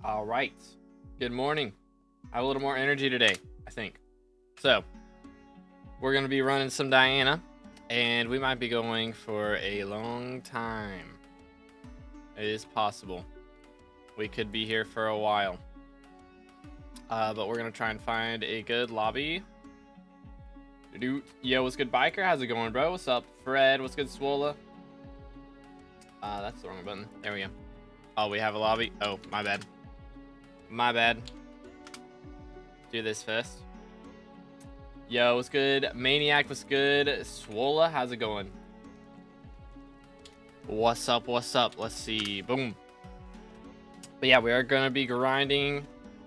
All right. Good morning. I have a little more energy today, I think. So, we're going to be running some Diana, and we might be going for a long time. It is possible. We could be here for a while. But we're going to try and find a good lobby. Yo, what's good, Biker? How's it going, bro? What's up, Fred? What's good, Swola? That's the wrong button. There we go. Oh, we have a lobby. Oh, my bad. My bad. Do this first. Yo, what's good? Maniac, what's good? Swola, how's it going? What's up? What's up? Let's see. Boom. But yeah, we are going to be grinding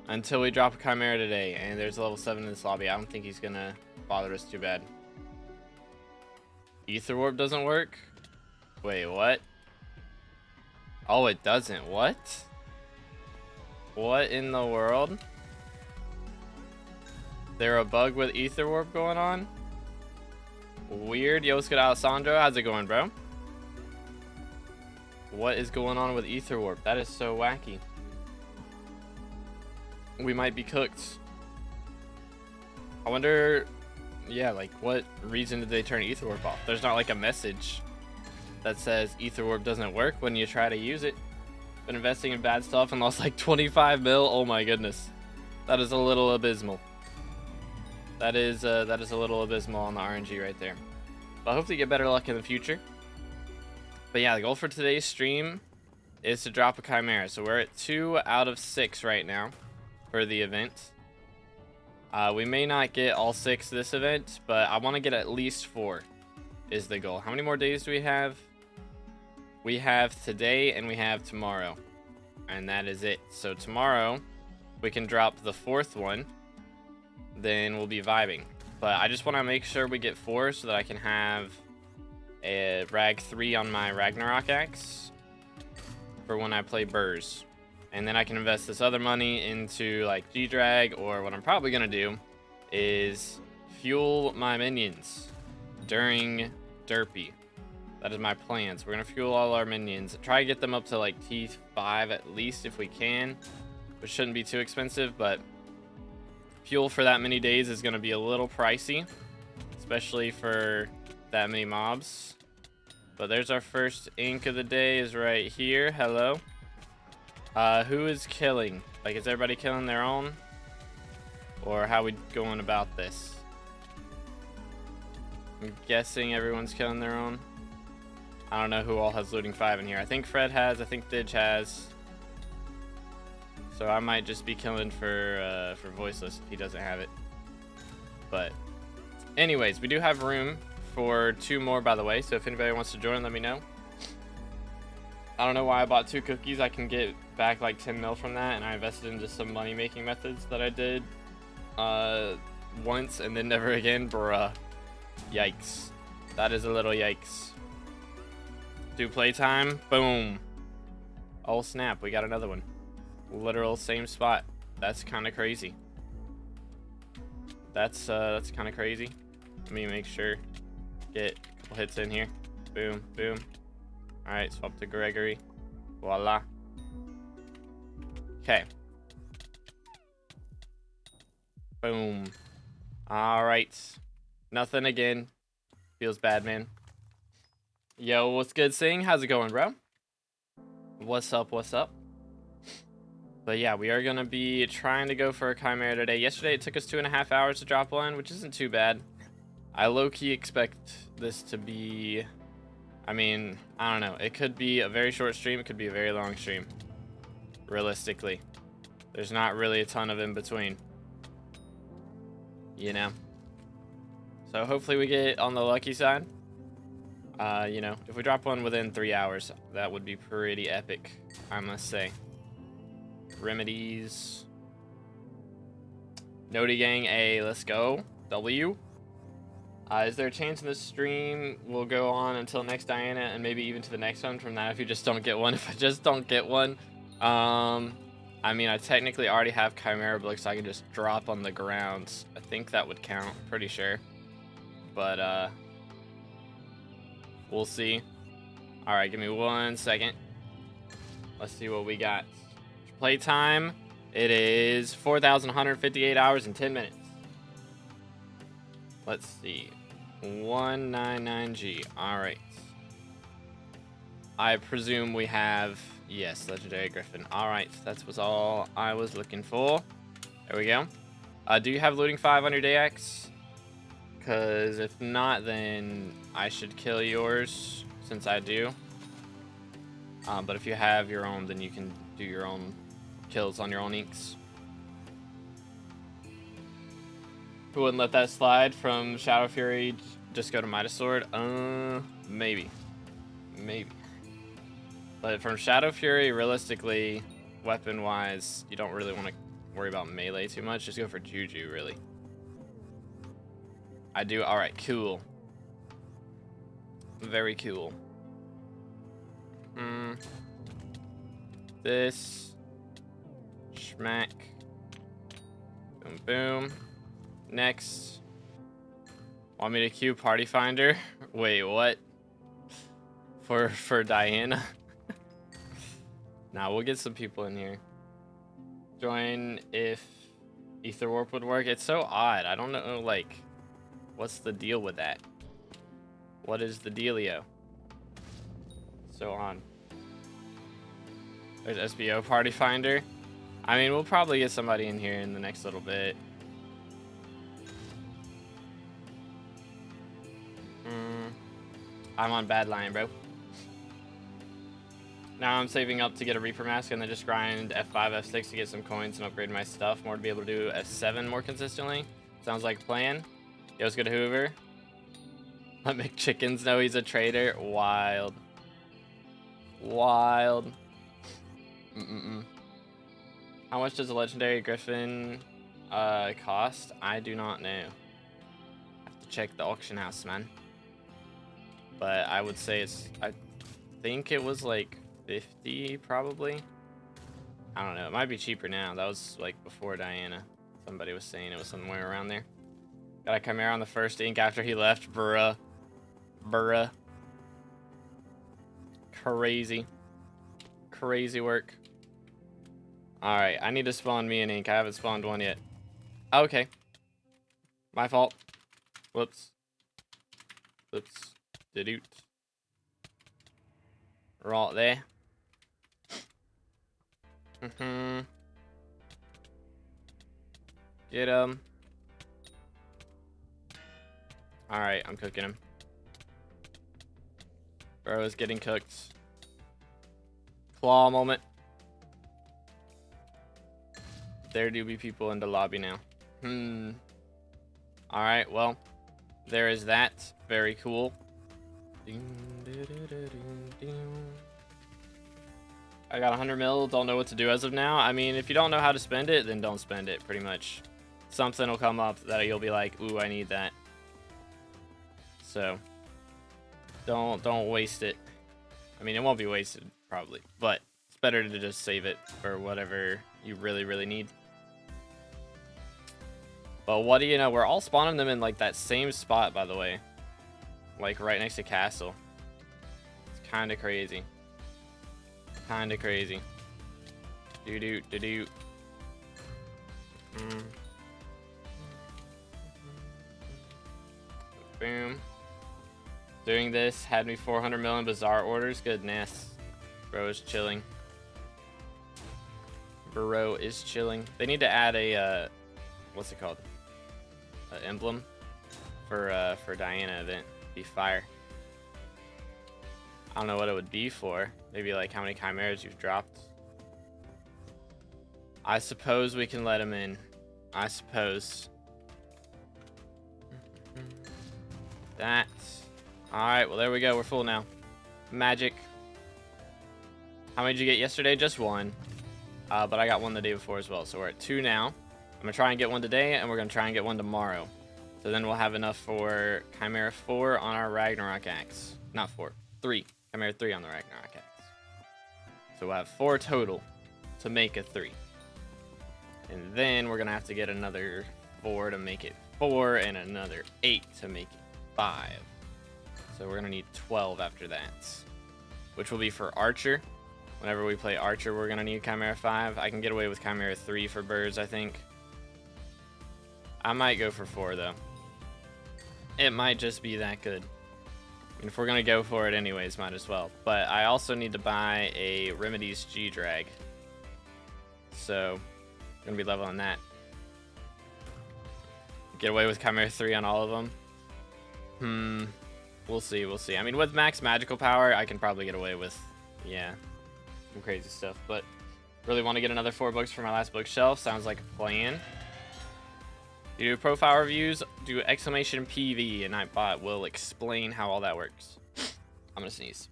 until we drop a Chimera today. And there's a level 7 in this lobby. I don't think he's going to bother us too bad. Ether Warp doesn't work? Wait, what? Oh, it doesn't. What? What in the world? There a bug with Ether Warp going on? Weird. Yo, what's good, Alessandro? How's it going, bro? What is going on with Ether Warp? That is so wacky. We might be cooked. I wonder... Yeah, like, what reason did they turn Ether Warp off? There's not, like, a message that says Ether Warp doesn't work when you try to use it. Been investing in bad stuff and lost like 25 mil. Oh my goodness. That is a little abysmal. That is a little abysmal on the RNG right there. But hopefully get better luck in the future. But yeah, the goal for today's stream is to drop a Chimera. So we're at 2 out of 6 right now for the event. We may not get all 6 this event, but I want to get at least 4 is the goal. How many more days do we have? We have today and we have tomorrow, and that is it. So tomorrow we can drop the 4th one, then we'll be vibing. But I just want to make sure we get 4 so that I can have a rag 3 on my Ragnarok axe for when I play Burrs. And then I can invest this other money into like G-Drag, or what I'm probably going to do is fuel my minions during Derpy. That is my plan. So we're going to fuel all our minions. Try to get them up to like T5 at least if we can. Which shouldn't be too expensive, but fuel for that many days is going to be a little pricey. Especially for that many mobs. But there's our first ink of the day is right here. Hello. Who is killing? Like, is everybody killing their own? Or how are we going about this? I'm guessing everyone's killing their own. I don't know who all has looting 5 in here. I think Fred has. I think Didge has. So I might just be killing for Voiceless if he doesn't have it. But anyways, we do have room for 2 more, by the way. So if anybody wants to join, let me know. I don't know why I bought 2 cookies. I can get back like 10 mil from that. And I invested in just some money-making methods that I did once and then never again. Bruh. Yikes. That is a little yikes. Do playtime. Boom. Oh snap, we got another one. Literal same spot. That's kind of crazy. That's kind of crazy. Let me make sure. Get a couple hits in here. Boom, boom. Alright, swap to Gregory. Voila. Okay. Boom. Alright. Nothing again. Feels bad, man. Yo, what's good, Sing? How's it going, bro? What's up, what's up? But yeah, we are going to be trying to go for a Chimera today. Yesterday, it took us 2.5 hours to drop one, which isn't too bad. I low-key expect this to be... I mean, I don't know. It could be a very short stream. It could be a very long stream. Realistically. There's not really a ton of in between. You know? So hopefully we get on the lucky side. You know, if we drop one within 3 hours, that would be pretty epic, I must say. Remedies. Noti Gang A, let's go. W. Is there a chance in this stream will go on until next Diana and maybe even to the next one from that if you just don't get one? If I just don't get one, I mean, I technically already have Chimera Block, so I can just drop on the ground. I think that would count, pretty sure. But, we'll see. Alright, give me 1 second. Let's see what we got. Playtime, it is 4,158 hours and 10 minutes. Let's see. 199G. Alright. I presume we have... Yes, Legendary Griffin. Alright, that was all I was looking for. There we go. Do you have looting 5 on your day X? Because if not, then I should kill yours, since I do. But if you have your own, then you can do your own kills on your own inks. Who wouldn't let that slide from Shadow Fury just go to Midas Sword? Maybe. Maybe. But from Shadow Fury, realistically, weapon-wise, you don't really want to worry about melee too much. Just go for Juju, really. I do. Alright, cool. Very cool. This. Schmack. Boom, boom. Next. Want me to queue Party Finder? Wait, what? For Diana? Nah, we'll get some people in here. Join if Ether Warp would work. It's so odd. I don't know, like, what's the deal with that? What is the dealio? So on. There's SBO Party Finder. I mean, we'll probably get somebody in here in the next little bit. I'm on bad line, bro. Now I'm saving up to get a Reaper Mask and then just grind F5, F6 to get some coins and upgrade my stuff more to be able to do F7 more consistently. Sounds like a plan. Yo, it's good, Hoover. Let McChickens know he's a traitor. Wild. Wild. How much does a Legendary Griffin cost? I do not know. Have to check the auction house, man. But I would say it's... I think it was like 50 probably. I don't know. It might be cheaper now. That was like before Diana. Somebody was saying it was somewhere around there. Got a Chimera on the first ink after he left. Bruh. Bruh. Crazy. Crazy work. Alright, I need to spawn me an ink. I haven't spawned one yet. Okay. My fault. Whoops. Whoops. Doot. Right there. Get him. Alright, I'm cooking him. Bro is getting cooked. Claw moment. There do be people in the lobby now. Alright, well, there is that. Very cool. I got 100 mil, don't know what to do as of now. I mean, if you don't know how to spend it, then don't spend it, pretty much. Something will come up that you'll be like, ooh, I need that. So, don't waste it. I mean, it won't be wasted, probably, but it's better to just save it for whatever you really, really need. But what do you know? We're all spawning them in, like, that same spot, by the way. Like, right next to Castle. It's kind of crazy. Kind of crazy. Do-do-do-do. Boom. Doing this had me 400 million Bazaar orders. Goodness. Bro is chilling. Bro is chilling. They need to add a, what's it called? An emblem for Diana event. Be fire. I don't know what it would be for. Maybe like how many chimeras you've dropped. I suppose we can let him in. I suppose. That. Alright, well there we go. We're full now. Magic. How many did you get yesterday? Just one. But I got one the day before as well. So we're at 2 now. I'm going to try and get one today, and we're going to try and get one tomorrow. So then we'll have enough for Chimera 4 on our Ragnarok axe. Not 4. 3. Chimera 3 on the Ragnarok axe. So we'll have 4 total to make a 3. And then we're going to have to get another 4 to make it 4 and another 8 to make it 5. So we're going to need 12 after that. Which will be for Archer. Whenever we play Archer, we're going to need Chimera 5. I can get away with Chimera 3 for birds, I think. I might go for 4, though. It might just be that good. I mean, if we're going to go for it anyways, might as well. But I also need to buy a Remedies G-Drag. So, I'm going to be leveling that. Get away with Chimera 3 on all of them. We'll see, we'll see. I mean, with max magical power, I can probably get away with, yeah, some crazy stuff. But really want to get another 4 books for my last bookshelf. Sounds like a plan. You do profile reviews, do exclamation PV, and Nightbot will explain how all that works. I'm gonna sneeze.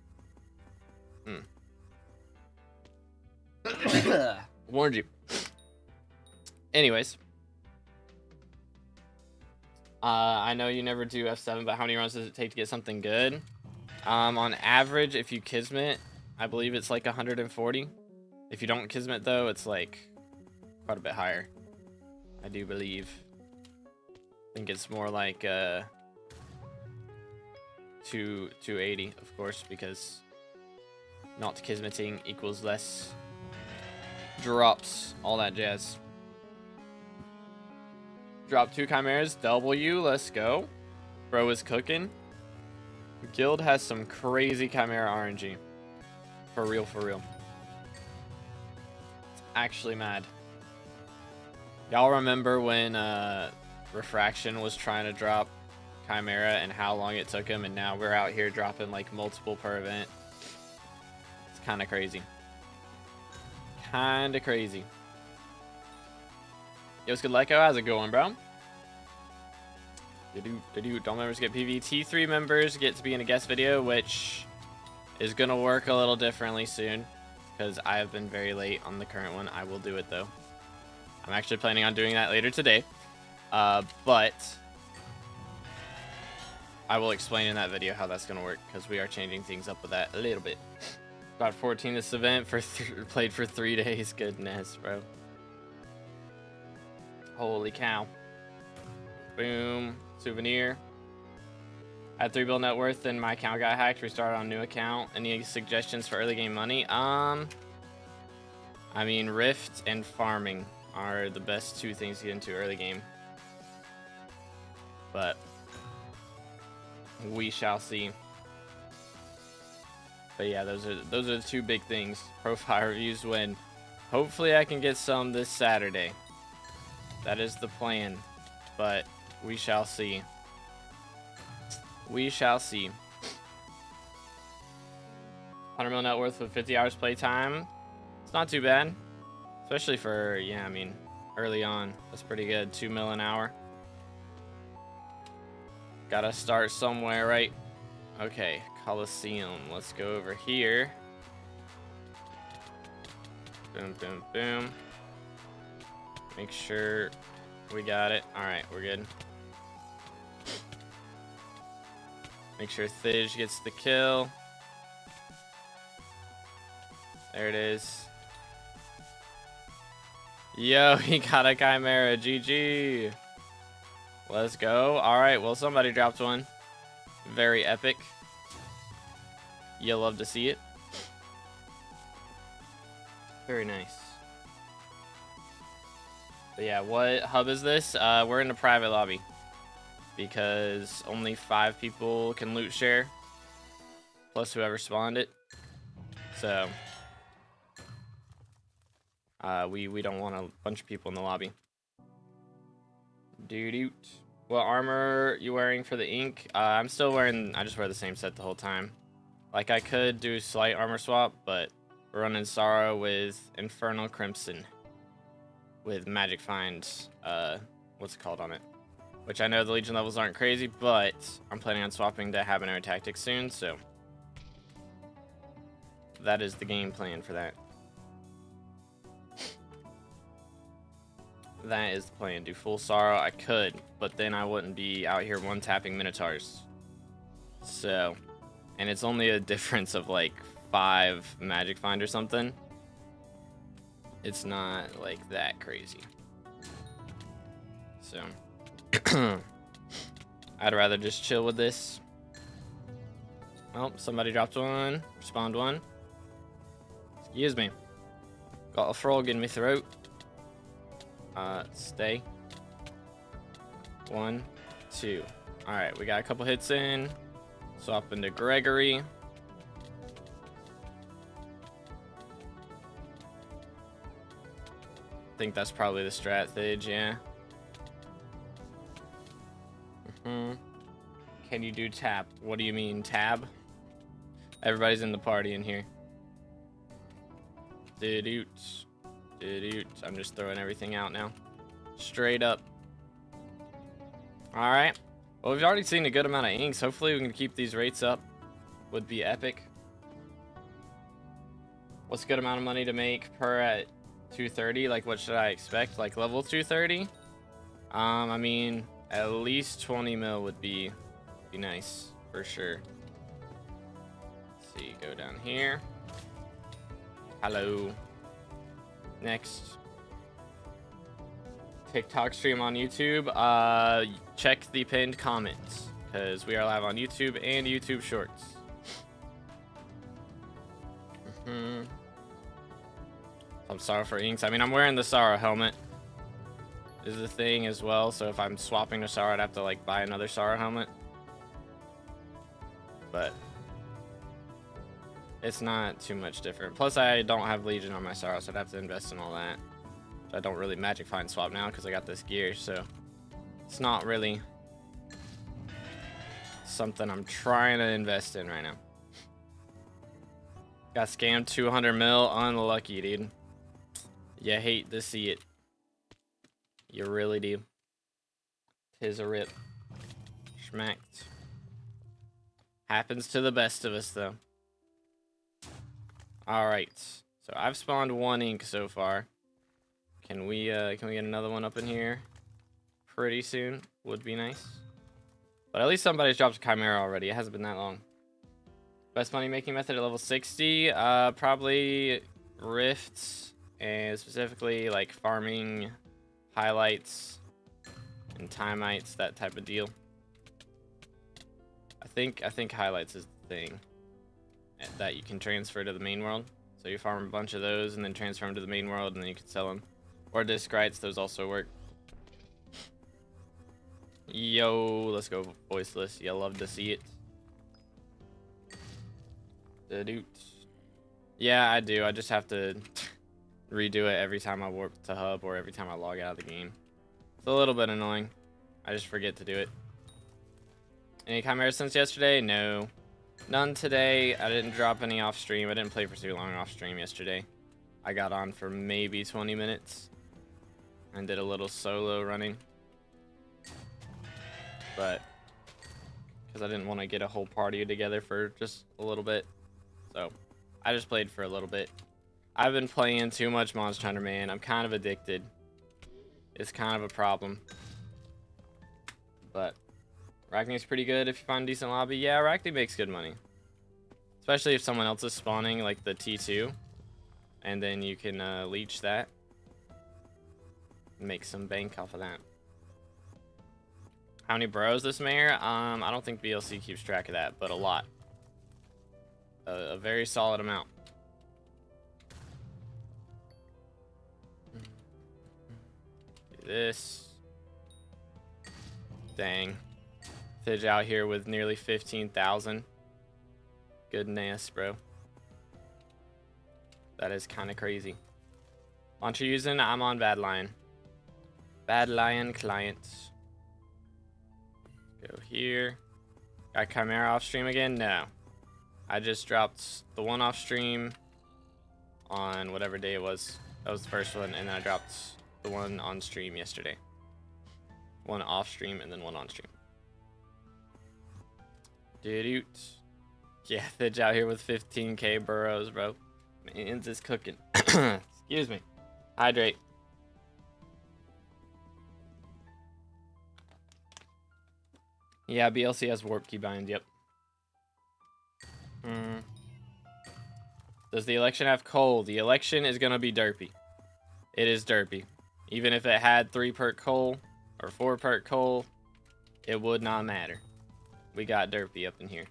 Warned you. Anyways. I know you never do F7, but how many runs does it take to get something good? On average, if you Kismet, I believe it's like 140. If you don't Kismet, though, it's like quite a bit higher. I do believe. I think it's more like 280, of course, because not Kismeting equals less drops, all that jazz. Drop 2 Chimeras, W, let's go. Bro is cooking. Guild has some crazy Chimera RNG. For real, for real. It's actually mad. Y'all remember when Refraction was trying to drop Chimera and how long it took him, and now we're out here dropping like multiple per event. It's kind of crazy. Kind of crazy. Yo, what's good, Leco? How's it going, bro? Don't members get PV. T3 members get to be in a guest video, which is going to work a little differently soon because I have been very late on the current one. I will do it, though. I'm actually planning on doing that later today. But I will explain in that video how that's going to work because we are changing things up with that a little bit. About 14 this event for played for 3 days. Goodness, bro. Holy cow. Boom. Souvenir. I had 3 bill net worth and my account got hacked. Restarted on a new account. Any suggestions for early game money? I mean, Rift and farming are the best 2 things to get into early game. But we shall see. But yeah, those are the 2 big things. Profile reviews when hopefully I can get some this Saturday. That is the plan, but we shall see. We shall see. 100 mil net worth with 50 hours playtime. It's not too bad, especially for, yeah, I mean, early on. That's pretty good. 2 mil an hour. Gotta start somewhere, right? Okay, Coliseum. Let's go over here. Boom, boom, boom. Make sure we got it. Alright, we're good. Make sure Thij gets the kill. There it is. Yo, he got a Chimera. GG. Let's go. Alright, well, somebody dropped one. Very epic. You'll love to see it. Very nice. But yeah, what hub is this? We're in a private lobby because only 5 people can loot share, plus whoever spawned it. So we don't want a bunch of people in the lobby. Dude, what armor you wearing for the ink? I'm still wearing. I just wear the same set the whole time. Like I could do slight armor swap, but we're running Sorrow with Infernal Crimson. With Magic Find, what's it called on it? Which I know the Legion levels aren't crazy, but I'm planning on swapping to Habanero Tactics soon, so that is the game plan for that. That is the plan. Do full Sorrow. I could, but then I wouldn't be out here one-tapping Minotaurs. So, and it's only a difference of like 5 Magic Find or something. It's not like that crazy. So I'd rather just chill with this. Oh, somebody dropped one. Respawned one. Let's Excuse me. Got a frog in my throat. Stay. 1, 2. Alright, we got a couple hits in. Swap into Gregory. I think that's probably the strat stage, yeah. Can you do tap? What do you mean, tab? Everybody's in the party in here. Did-oot. Did-oot. I'm just throwing everything out now. Straight up. Alright. Well, we've already seen a good amount of inks. Hopefully we can keep these rates up. Would be epic. What's a good amount of money to make per at 230? Like, what should I expect? Like, level 230? I mean, at least 20 mil would be nice, for sure. Let's see, go down here. Hello. Next. TikTok stream on YouTube. Check the pinned comments, because we are live on YouTube and YouTube Shorts. I'm sorry for inks. I mean, I'm wearing the Sorrow helmet. Is the thing as well, so if I'm swapping to Sorrow, I'd have to like buy another Sorrow helmet. But it's not too much different. Plus, I don't have Legion on my Sorrow, so I'd have to invest in all that. So I don't really Magic Find swap now because I got this gear, so it's not really something I'm trying to invest in right now. Got scammed 200 mil. Unlucky, dude. You hate to see it. You really do. Tis a rip. Schmacked. Happens to the best of us, though. Alright. So I've spawned 1 ink so far. Can we get another one up in here pretty soon? Would be nice. But at least somebody's dropped a Chimera already. It hasn't been that long. Best money making method at level 60? Probably rifts, and specifically like farming highlights and timeites, that type of deal. I think highlights is the thing that you can transfer to the main world. So you farm a bunch of those and then transfer them to the main world, and then you can sell them. Or disc rights, those also work. Yo, let's go voiceless. You love to see it. The-doot. Yeah, I do. I just have to redo it every time I warp to hub or every time I log out of the game. It's a little bit annoying. I just forget to do it. Any Chimera since yesterday? No. None today. I didn't drop any off stream. I didn't play for too long off stream yesterday. I got on for maybe 20 minutes and did a little solo running. But because I didn't want to get a whole party together for just a little bit. So I just played for a little bit. I've been playing too much Monster Hunter, man. I'm kind of addicted. It's kind of a problem. But Arachne's pretty good if you find a decent lobby. Yeah, Arachne makes good money. Especially if someone else is spawning, like the T2. And then you can leech that. Make some bank off of that. How many burrows this mayor? I don't think BLC keeps track of that, but a lot. A very solid amount. Do this. Dang. Fidge out here with nearly 15,000. Goodness, bro. That is kind of crazy. Launcher using? I'm on Bad Lion. Bad Lion clients. Go here. Got Chimera off stream again? No. I just dropped the one off stream on whatever day it was. That was the first one, and then I dropped the one on stream yesterday. One off stream and then one on stream. Dude. Yeah, Fidge out here with 15k burrows, bro. Man's is cooking. Excuse me. Hydrate. Yeah, BLC has warp key bind, yep. Does the election have coal? The election is gonna be derpy. It is derpy. Even if it had 3 perk coal or 4 perk coal, it would not matter. We got derpy up in here.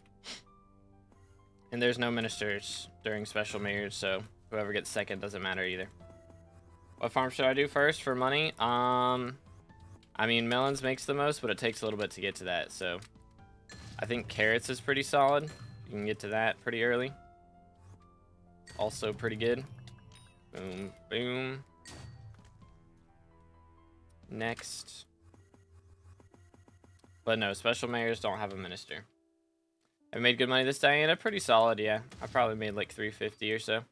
And there's no ministers during special mayors, so Whoever gets second doesn't matter either. What farm should I do first for money? I mean, melons makes the most, but it takes a little bit to get to that, so I think carrots is pretty solid. You can get to that pretty early. Also pretty good. Boom, boom. Next. But no, special mayors don't have a minister. I made good money this Diana. Pretty solid, yeah. I probably made like 350 or so. If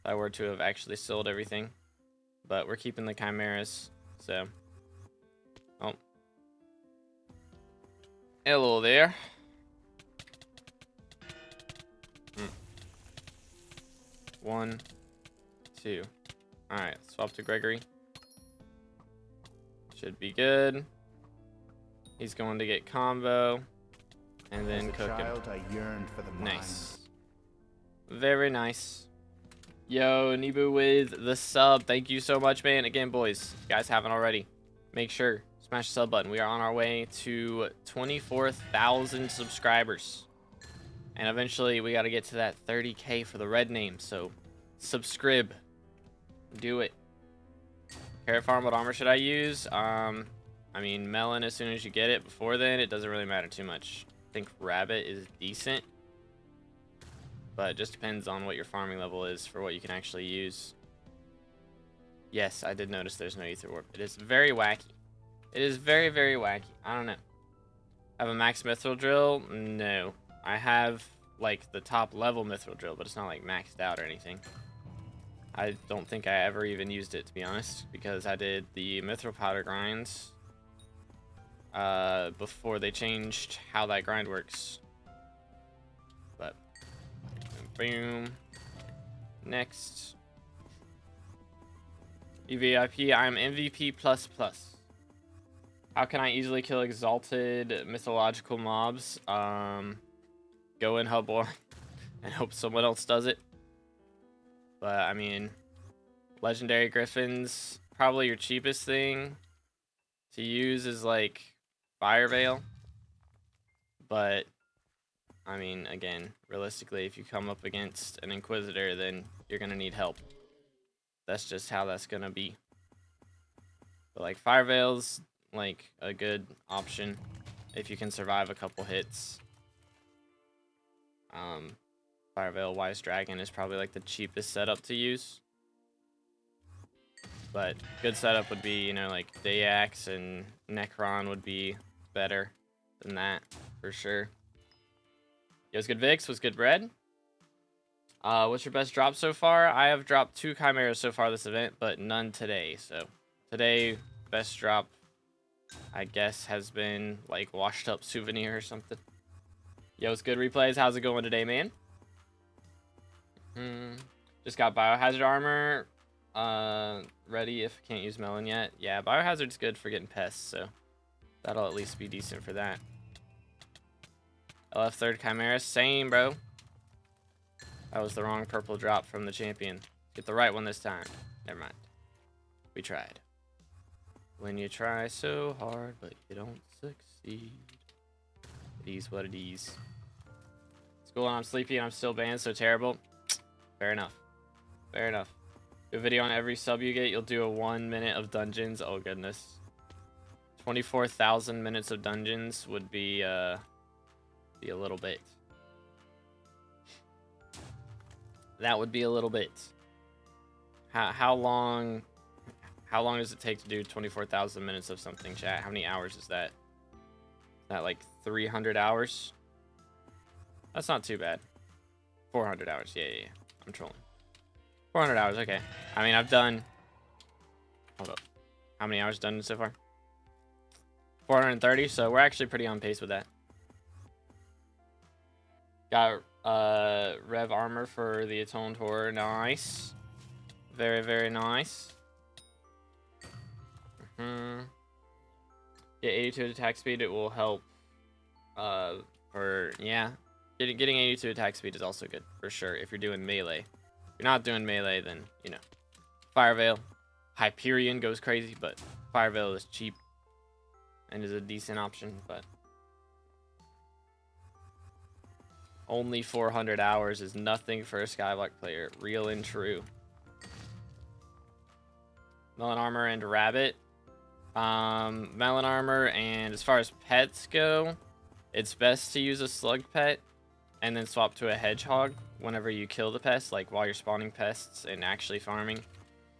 I were to have actually sold everything. But we're keeping the chimeras, so. Oh. Hello there. 1, 2. Alright, swap to Gregory. Should be good. He's going to get combo. And then cook him. I yearned for the nice. Very nice. Yo, Nebu with the sub. Thank you so much, man. Again, boys, if you guys haven't already, make sure smash the sub button. We are on our way to 24,000 subscribers. And eventually we got to get to that 30K for the red name. So subscribe. Do it. Carrot farm, what armor should I use? I mean, melon as soon as you get it. Before then, it doesn't really matter too much. I think rabbit is decent. But it just depends on what your farming level is for what you can actually use. Yes, I did notice there's no ether warp. It is very wacky. It is very, very wacky. I don't know. I have a max mithril drill? No. I have, like, the top level mithril drill, but it's not, like, maxed out or anything. I don't think I ever even used it, to be honest, because I did the mithril powder grinds before they changed how that grind works. But boom. Next. EVIP, I'm MVP++. How can I easily kill exalted mythological mobs? Go in hub war and hope someone else does it. But I mean, legendary griffins, probably your cheapest thing to use is like Fire Veil. But I mean, again, realistically, if you come up against an Inquisitor, then you're gonna need help. That's just how that's gonna be. But like Fire Veil's like a good option if you can survive a couple hits. Fire Veil Wise Dragon is probably like the cheapest setup to use. But good setup would be, you know, like Dayax and Necron would be better than that for sure. Yo, what's good, Vix? What's good, Bread? What's your best drop so far? I have dropped 2 chimeras so far this event, but none today. So today, best drop, I guess, has been like washed up souvenir or something. Yo, what's good, Replays? How's it going today, man? Just got biohazard armor ready if can't use melon yet. Yeah, biohazard's good for getting pests, so that'll at least be decent for that. LF third chimera, same, bro. That was the wrong purple drop from the champion. Get the right one this time. Never mind. We tried. When you try so hard, but you don't succeed. It is what it is. School and I'm sleepy and I'm still banned, so terrible. Fair enough. Fair enough. Do a video on every sub you get. You'll do a 1 minute of dungeons. Oh, goodness. 24,000 minutes of dungeons would be a little bit. That would be a little bit. How long does it take to do 24,000 minutes of something, chat? How many hours is that? Is that like 300 hours? That's not too bad. 400 hours. Yeah. I'm trolling. 400 hours. Okay. I mean, I've done... Hold up. How many hours done so far? 430. So we're actually pretty on pace with that. Got Rev armor for the Atoned Horror. Nice. Very, very nice. Get 82 attack speed. It will help. Yeah. Getting 82 attack speed is also good for sure if you're doing melee. If you're not doing melee, then you know, Fire Veil, Hyperion goes crazy, but Fire Veil is cheap and is a decent option. But Only 400 hours is nothing for a Skyblock player. Real and true. Melon armor and rabbit. Melon armor, and as far as pets go, it's best to use a slug pet and then swap to a hedgehog whenever you kill the pest. Like while you're spawning pests and actually farming,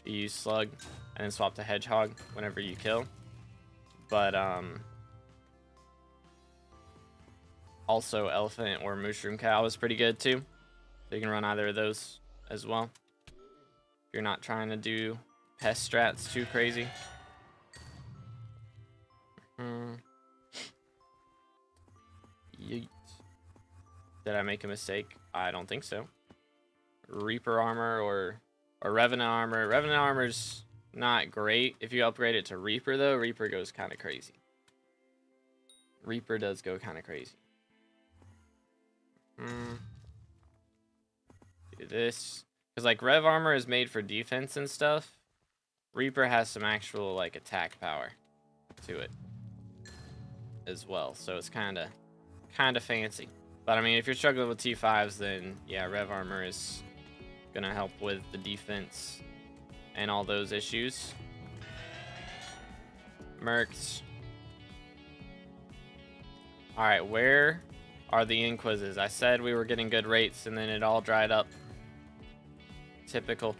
you use slug and then swap to hedgehog whenever you kill. But also elephant or mushroom cow is pretty good too, so you can run either of those as well if you're not trying to do pest strats too crazy. Yeet. Did I make a mistake? I don't think so. Reaper armor or Revenant armor. Revenant armor's not great. If you upgrade it to Reaper though, Reaper goes kind of crazy. Reaper does go kind of crazy. Do this. Because like Rev armor is made for defense and stuff. Reaper has some actual like attack power to it as well. So it's kind of fancy. But I mean, if you're struggling with T5s, then yeah, Rev armor is gonna help with the defense and all those issues. Mercs. Alright, where are the Inquises? I said we were getting good rates and then it all dried up. Typical.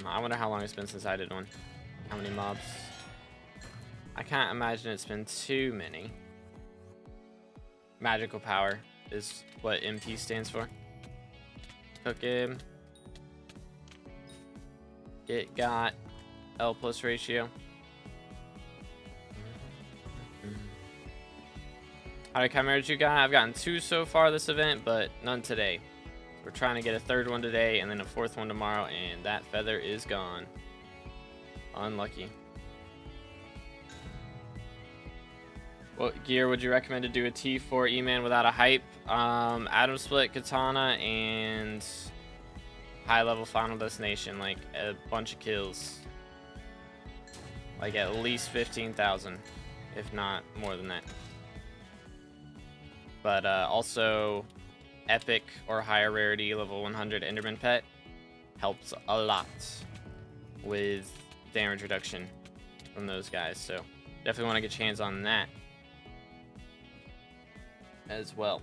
I wonder how long it's been since I did one. How many mobs? I can't imagine it's been too many. Magical power is what MP stands for. Cook him. It got L plus ratio. How many chimeras you got? I've gotten 2 so far this event, but none today. We're trying to get a 3rd one today and then a 4th one tomorrow, and that feather is gone. Unlucky. What gear would you recommend to do a T4 E-Man without a hype? Atom Split, Katana, and high level Final Destination. Like a bunch of kills. Like at least 15,000, if not more than that. But also epic or higher rarity level 100 Enderman pet helps a lot with damage reduction from those guys. So definitely want to get your hands on that as well.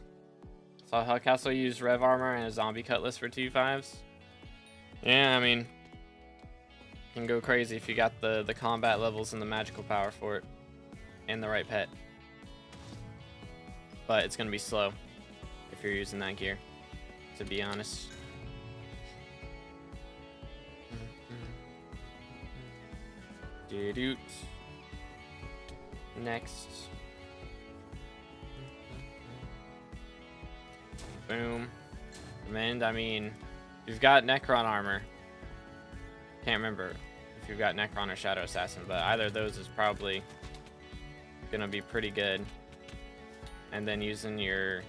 So Hellcastle used Rev Armor and a Zombie Cutlass for T5s. Yeah, I mean, can go crazy if you got the combat levels and the magical power for it and the right pet. But it's going to be slow if you're using that gear, to be honest. Doot. Next. Boom. Recommend, I mean, you've got Necron armor. Can't remember if you've got Necron or Shadow Assassin, but either of those is probably gonna be pretty good. And then using your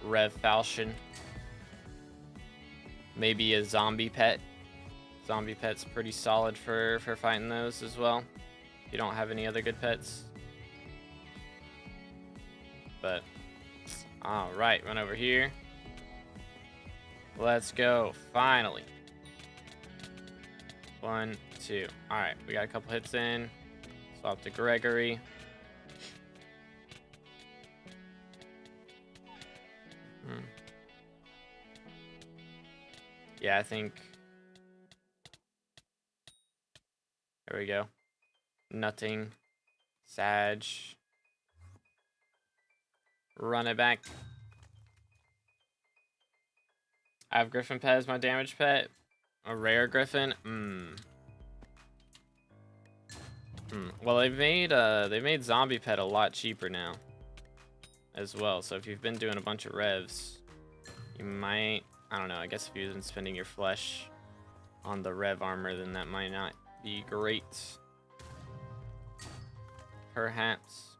Rev Falchion. Maybe a zombie pet. Zombie pet's pretty solid for fighting those as well. If you don't have any other good pets. But alright, run over here. Let's go. Finally. 1, 2. Alright, we got a couple hits in. Swap to Gregory. Yeah, I think. There we go. Nutting. Sag. Run it back. I have Griffin pet as my damage pet. A rare Griffin. Well, they've made zombie pet a lot cheaper now as well. So if you've been doing a bunch of revs, you might, I don't know, I guess if you've been spending your flesh on the rev armor, then that might not be great. Perhaps.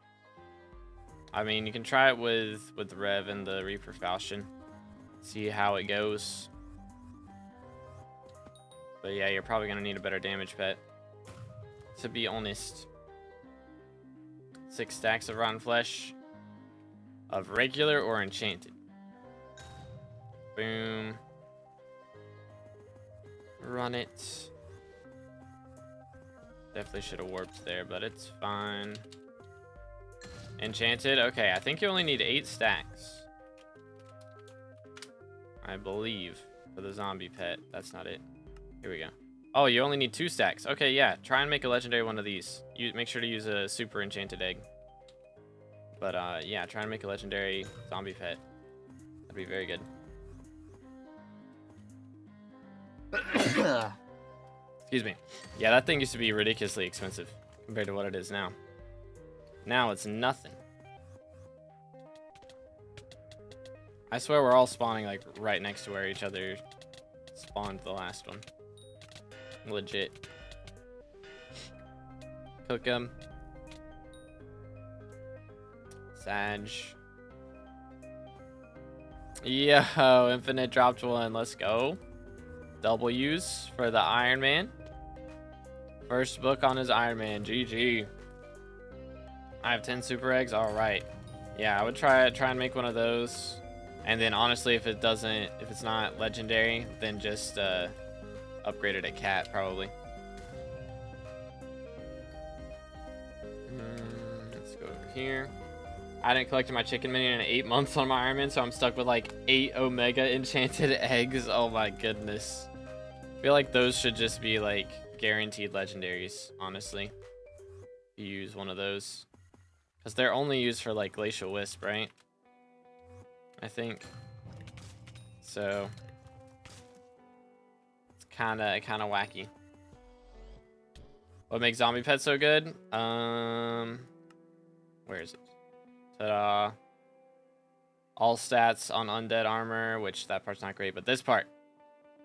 I mean, you can try it with the rev and the Reaper Falchion. See how it goes. But yeah, you're probably gonna need a better damage pet to be honest. 6 stacks of rotten flesh. Of regular or enchanted. Boom. Run it. Definitely should have warped there, but it's fine. Enchanted. Okay, I think you only need 8 stacks. I believe. For the zombie pet. That's not it. Here we go. Oh, you only need 2 stacks. Okay, yeah. Try and make a legendary one of these. You make sure to use a super enchanted egg. But yeah, try and make a legendary zombie pet. That'd be very good. Excuse me. Yeah, that thing used to be ridiculously expensive compared to what it is now. Now it's nothing. I swear we're all spawning like right next to where each other spawned the last one. Legit. Cook 'em. Sag. Yo, Infinite dropped one. Let's go. W's for the Iron Man. First book on his Iron Man. GG. I have 10 super eggs. All right. Yeah, I would try and make one of those. And then honestly, if it's not legendary, then just upgrade it at cat probably. Let's go over here. I didn't collect my chicken minion in 8 months on my Iron Man, so I'm stuck with like 8 Omega enchanted eggs. Oh my goodness. I feel like those should just be like guaranteed legendaries, honestly. If you use one of those. Because they're only used for like Glacial Wisp, right? I think. So it's kinda wacky. What makes zombie pets so good? Where is it? Ta-da. All stats on undead armor, which that part's not great, but this part,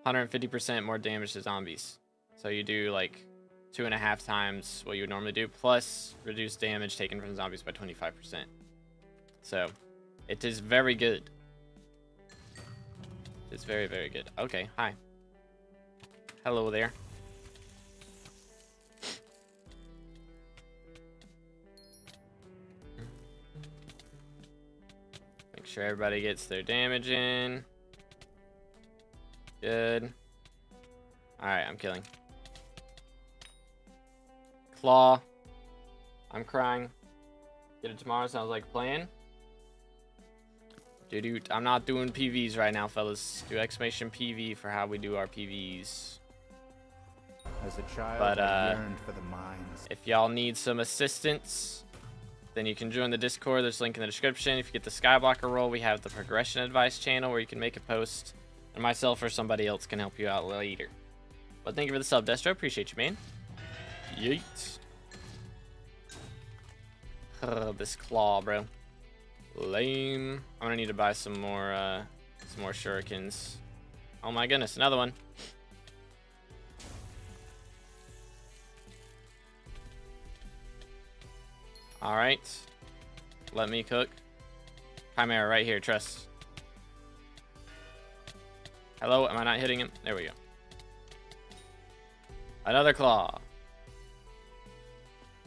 150% more damage to zombies. So you do like 2.5 times what you would normally do, plus reduce damage taken from zombies by 25%. So it is very good. It's very, very good. Okay, hi. Hello there. Make sure everybody gets their damage in. Good. Alright, I'm killing. Claw. I'm crying. Get it tomorrow, sounds like a plan. Dude, I'm not doing PVs right now, fellas. Do exclamation PV for how we do our PVs. As a child, but I yearned for the mines. If y'all need some assistance, then you can join the Discord. There's a link in the description. If you get the Skyblocker role, we have the progression advice channel where you can make a post, and myself or somebody else can help you out later. But thank you for the sub, Destro. Appreciate you, man. Yeet. This claw, bro. Lame. I'm gonna need to buy some more shurikens. Oh my goodness, another one. All right, let me cook. Chimera right here, trust. Hello, am I not hitting him? There we go. Another claw.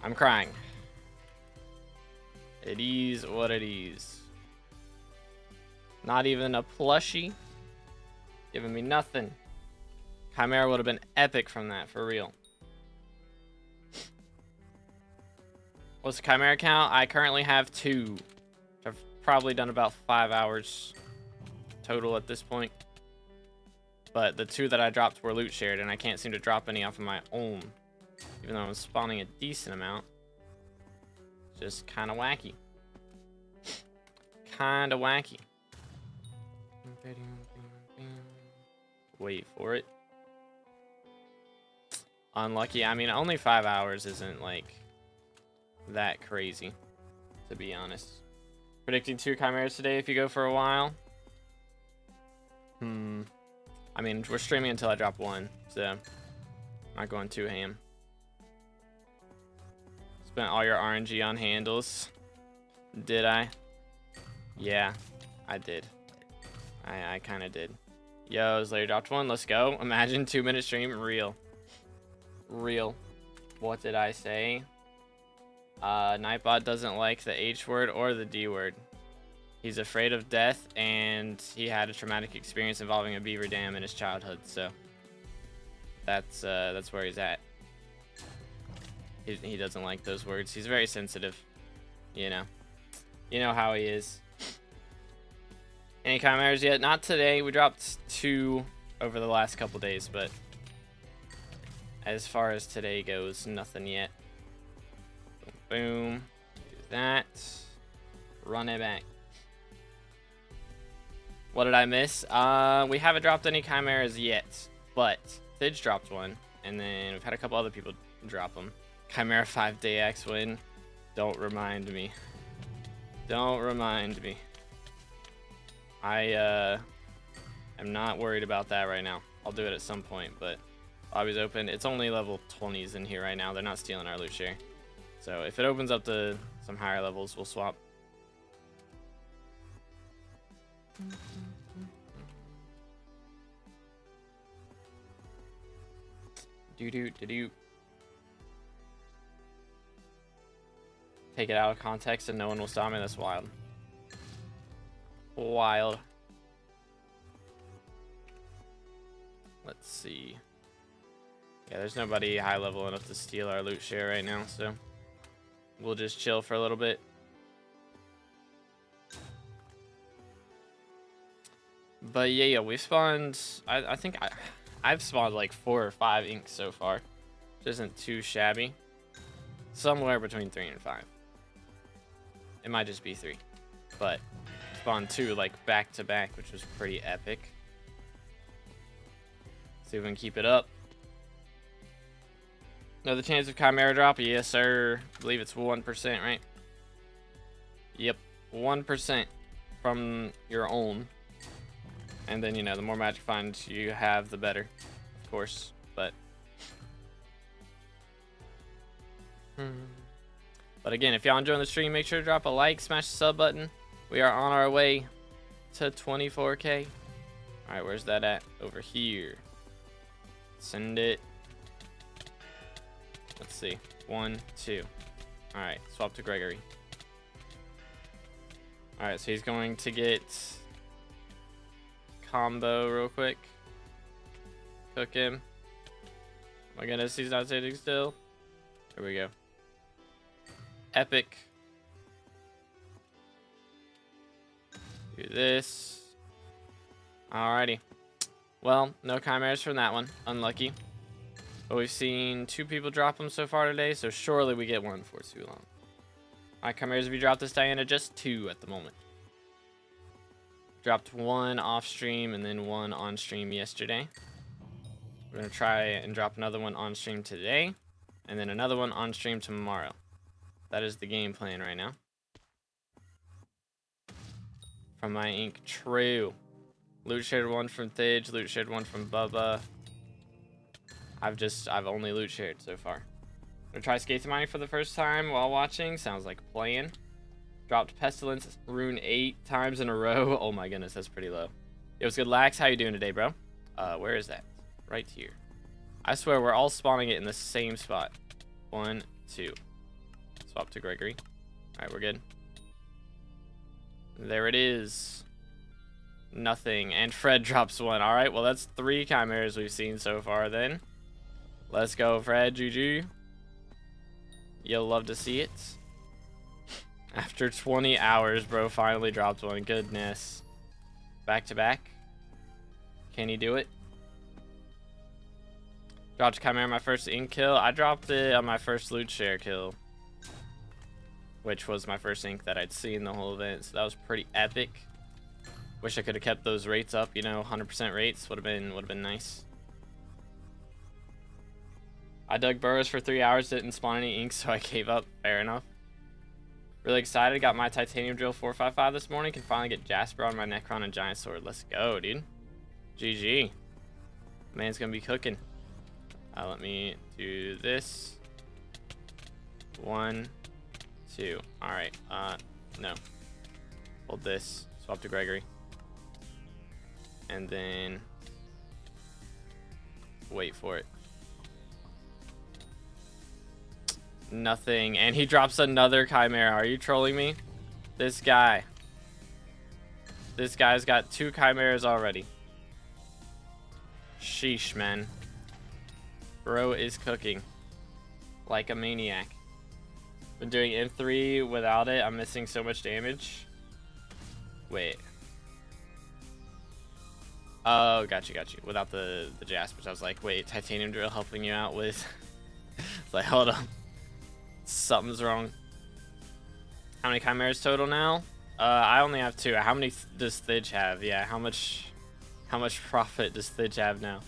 I'm crying. It is what it is. Not even a plushie. Giving me nothing. Chimera would have been epic from that, for real. What's the Chimera count? I currently have 2. I've probably done about 5 hours total at this point. But the 2 that I dropped were loot shared, and I can't seem to drop any off of my own. Even though I'm spawning a decent amount. Just kind of wacky. Kind of wacky. Wait for it. Unlucky. I mean, only 5 hours isn't like that crazy, to be honest. Predicting 2 chimeras today if you go for a while. I mean, we're streaming until I drop 1, so I'm not going too ham. Spent all your RNG on handles. Did I? Yeah, I did. I kind of did. Yo, Slayer dropped 1. Let's go. Imagine 2-minute stream. Real. What did I say? Nightbot doesn't like the H word or the D word. He's afraid of death, and he had a traumatic experience involving a beaver dam in his childhood, so that's where he's at. He doesn't like those words. He's very sensitive, you know. You know how he is. Any chimeras yet? Not today. We dropped 2 over the last couple days, but as far as today goes, nothing yet. Boom. Do that. Run it back. What did I miss? We haven't dropped any chimeras yet, but Thidge dropped one, and then we've had a couple other people drop them. Chimera 5-day X win. Don't remind me. Don't remind me. I am not worried about that right now. I'll do it at some point, but lobby's open. It's only level 20s in here right now. They're not stealing our loot share. So if it opens up to some higher levels, we'll swap. Do. Take it out of context and no one will stop me. That's wild. Wild. Let's see. Yeah, there's nobody high level enough to steal our loot share right now, so we'll just chill for a little bit. But yeah, we spawned. I think I've spawned like 4 or 5 inks so far, which isn't too shabby. Somewhere between 3 and 5. It might just be 3, but spawned 2 like back to back, which was pretty epic. See if we can keep it up. Another chance of Chimera drop? Yes, sir. I believe it's 1%, right? Yep, 1% from your own. And then, you know, the more magic finds you have, the better, of course. But again, if y'all enjoying the stream, make sure to drop a like, smash the sub button. We are on our way to 24K. All right, where's that at? Over here. Send it. Let's see. 1, 2. All right, swap to Gregory. All right, so he's going to get combo real quick. Cook him. Oh my goodness, he's not sitting still. There we go. Epic. Do this. Alrighty. Well, no chimeras from that one. Unlucky. But we've seen 2 people drop them so far today, so surely we get one before too long. Alright, chimeras, have you dropped this Diana? Just 2 at the moment. Dropped 1 off stream and then 1 on stream yesterday. We're gonna try and drop another one on stream today, and then another one on stream tomorrow. That is the game plan right now. From my ink, true. Loot shared 1 from Thidge, loot shared 1 from Bubba. I've only loot shared so far. Gonna try Skater Mining for the first time while watching. Sounds like playing. Dropped Pestilence Rune 8 times in a row. Oh my goodness, that's pretty low. It was good, Lax. How you doing today, bro? Where is that? Right here. I swear we're all spawning it in the same spot. 1, 2. Swap to Gregory. All right, we're good. There it is. Nothing. And Fred drops 1. All right, well, that's 3 chimeras we've seen so far then. Let's go, Fred. GG. You'll love to see it. After 20 hours, bro, finally dropped 1. Goodness. Back to back. Can he do it? Dropped Chimera my first ink kill. I dropped it on my first loot share kill, which was my first ink that I'd seen the whole event. So that was pretty epic. Wish I could have kept those rates up, you know, 100% rates would have been nice. I dug burrows for 3 hours, didn't spawn any ink, so I gave up. Fair enough. Really excited. Got my titanium drill 455 this morning. Can finally get Jasper on my Necron and Giant Sword. Let's go, dude. GG. Man's gonna be cooking. Let me do this. 1, 2. All right. No. Hold this. Swap to Gregory. And then wait for it. Nothing. And he drops another Chimera. Are you trolling me? This guy. This guy's got 2 Chimeras already. Sheesh, man. Bro is cooking like a maniac. Been doing M3 without it. I'm missing so much damage. Wait. Oh, got you. Without the Jaspers. I was like, wait, Titanium Drill helping you out with... It's like, hold on. Something's wrong. How many Chimeras total now? I only have 2. How many does Thidge have? Yeah, how much profit does Thidge have now?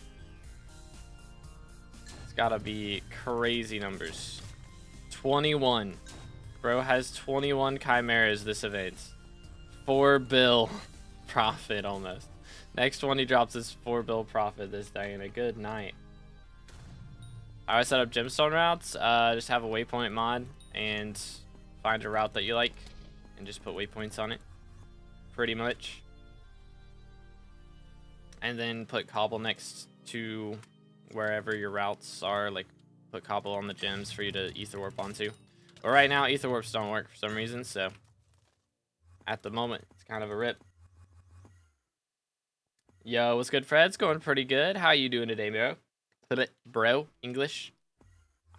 It's gotta be crazy numbers. 21. Bro has 21 Chimeras this event. 4 bill profit almost. Next one he drops is 4 bill profit this Diana. Good night. I set up gemstone routes. Just have a waypoint mod and find a route that you like and just put waypoints on it. Pretty much. And then put cobble next to wherever your routes are. Like put cobble on the gems for you to ether warp onto. But right now ether warps don't work for some reason, so at the moment it's kind of a rip. Yo, what's good, Fred? It's going pretty good. How you doing today, bro? Bro, English?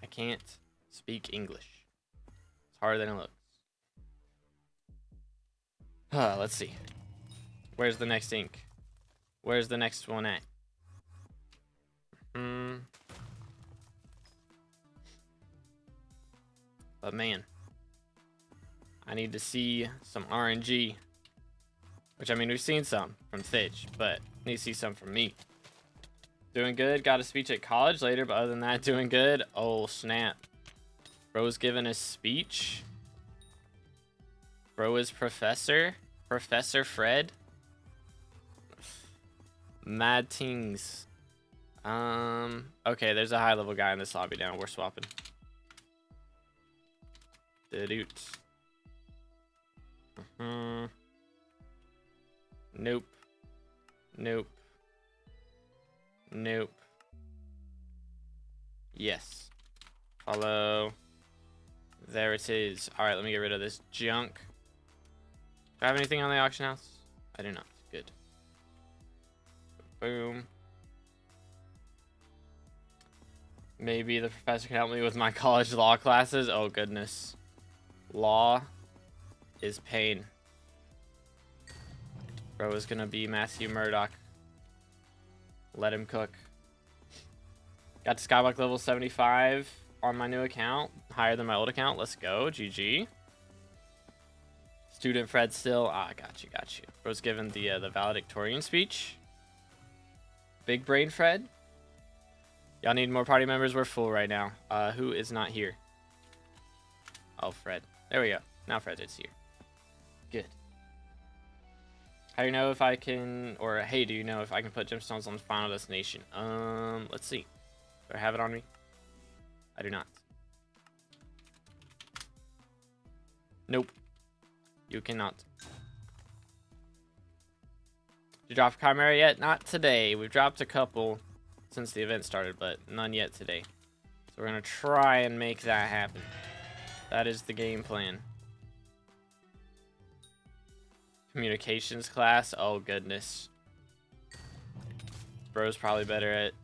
I can't speak English. It's harder than it looks. Let's see. Where's the next ink? Where's the next one at? But man, I need to see some RNG. Which, I mean, we've seen some from Thidge, but need to see some from me. Doing good. Got a speech at college later, but other than that, doing good. Oh, snap. Bro's giving a speech. Bro is professor. Professor Fred. Mad tings. Okay, there's a high level guy in this lobby now. We're swapping. Doot. Nope. Nope. Nope. Yes. Follow. There it is. Alright, let me get rid of this junk. Do I have anything on the auction house? I do not. Good. Boom. Maybe the professor can help me with my college law classes. Oh, goodness. Law is pain. Bro is gonna be Matthew Murdoch. Let him cook. Got to SkyBlock level 75 on my new account. Higher than my old account. Let's go. GG. Student Fred still. Ah, got you. Bro's given the valedictorian speech. Big brain Fred. Y'all need more party members. We're full right now. Who is not here? Oh, Fred. There we go. Now Fred is here. Good. How do you know if I can, or hey, do you know if I can put gemstones on the final destination? Let's see. Do I have it on me? I do not. Nope. You cannot. Did you drop a Chimera yet? Not today. We've dropped a couple since the event started, but none yet today. So we're gonna try and make that happen. That is the game plan. Communications class. Oh, goodness. Bro's probably better at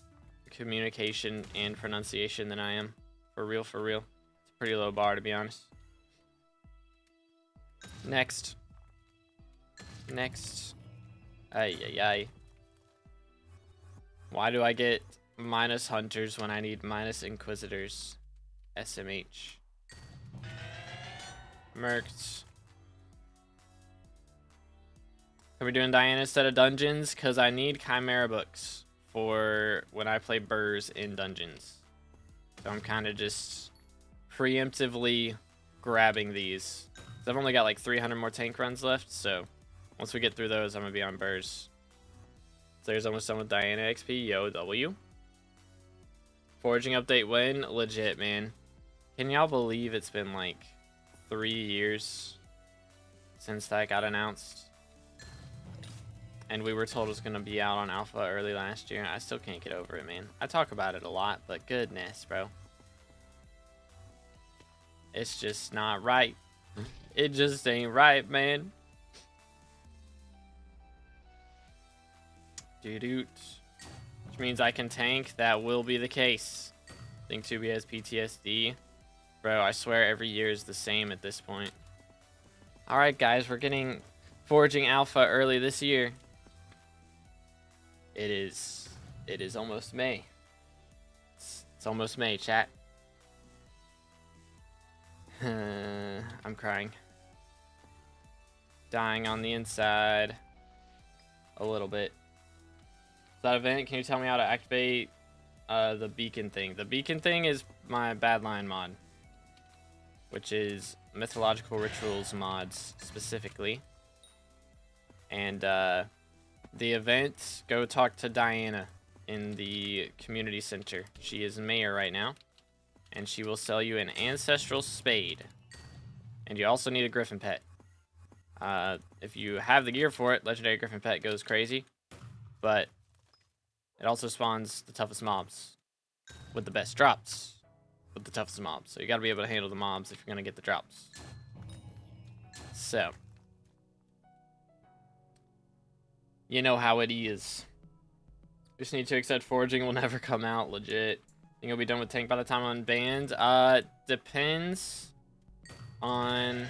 communication and pronunciation than I am. For real, for real. It's a pretty low bar, to be honest. Next. Next. Ay, ay, ay. Why do I get minus hunters when I need minus inquisitors? SMH. Mercs. Are we doing Diana instead of dungeons? Because I need Chimera books for when I play Burrs in dungeons. So I'm kind of just preemptively grabbing these. So I've only got like 300 more tank runs left. So once we get through those, I'm going to be on Burrs. So there's almost done with Diana XP. YoGoU. Foraging update when? Legit, man. Can y'all believe it's been like 3 years since that got announced? And we were told it was going to be out on alpha early last year. I still can't get over it, man. I talk about it a lot, but goodness, bro. It's just not right. It just ain't right, man. Doo-doot. Which means I can tank. That will be the case. Think 2B has PTSD. Bro, I swear every year is the same at this point. Alright, guys. We're getting Forging Alpha early this year. It is almost May. It's almost May, chat. I'm crying. Dying on the inside. A little bit. That event, can you tell me how to activate the beacon thing? The beacon thing is my Badline mod, which is mythological rituals mods specifically. And the event, go talk to Diana in the community center. She is mayor right now, and she will sell you an ancestral spade. And you also need a griffin pet. If you have the gear for it, legendary griffin pet goes crazy, but it also spawns the toughest mobs with the best drops with the toughest mobs. So you gotta be able to handle the mobs if you're gonna get the drops. So, you know how it is. Just need to accept forging will never come out, legit. Think you'll be done with tank by the time I'm banned? Depends on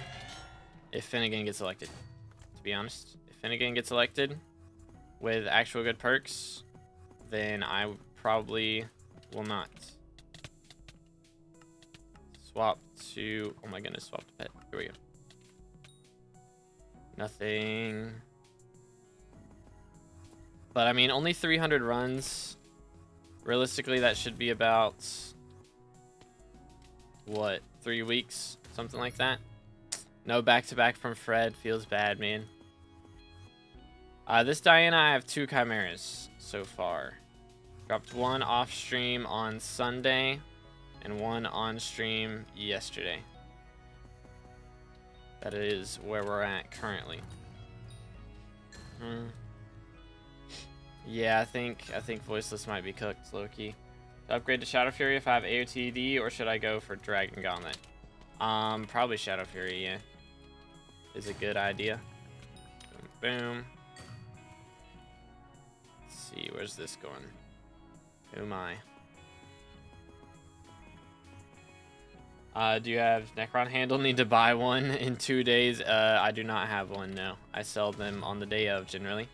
if Finnegan gets elected, to be honest. If Finnegan gets elected with actual good perks, then I probably will not. Swap to, oh my goodness, swap to pet. Here we go. Nothing. But I mean, only 300 runs. Realistically, that should be about, what, 3 weeks? Something like that. No back-to-back from Fred. Feels bad, man. This Diana, I have 2 Chimeras so far. Dropped 1 off stream on Sunday and 1 on stream yesterday. That is where we're at currently. Yeah, I think voiceless might be cooked, low-key. Upgrade to Shadow Fury if I have AOTD, or should I go for Dragon Gauntlet? Probably Shadow Fury, yeah. Is a good idea. Boom, boom. Let's see, where's this going? Oh my. Do you have Necron handle? Need to buy one in 2 days? I do not have one, no. I sell them on the day of, generally.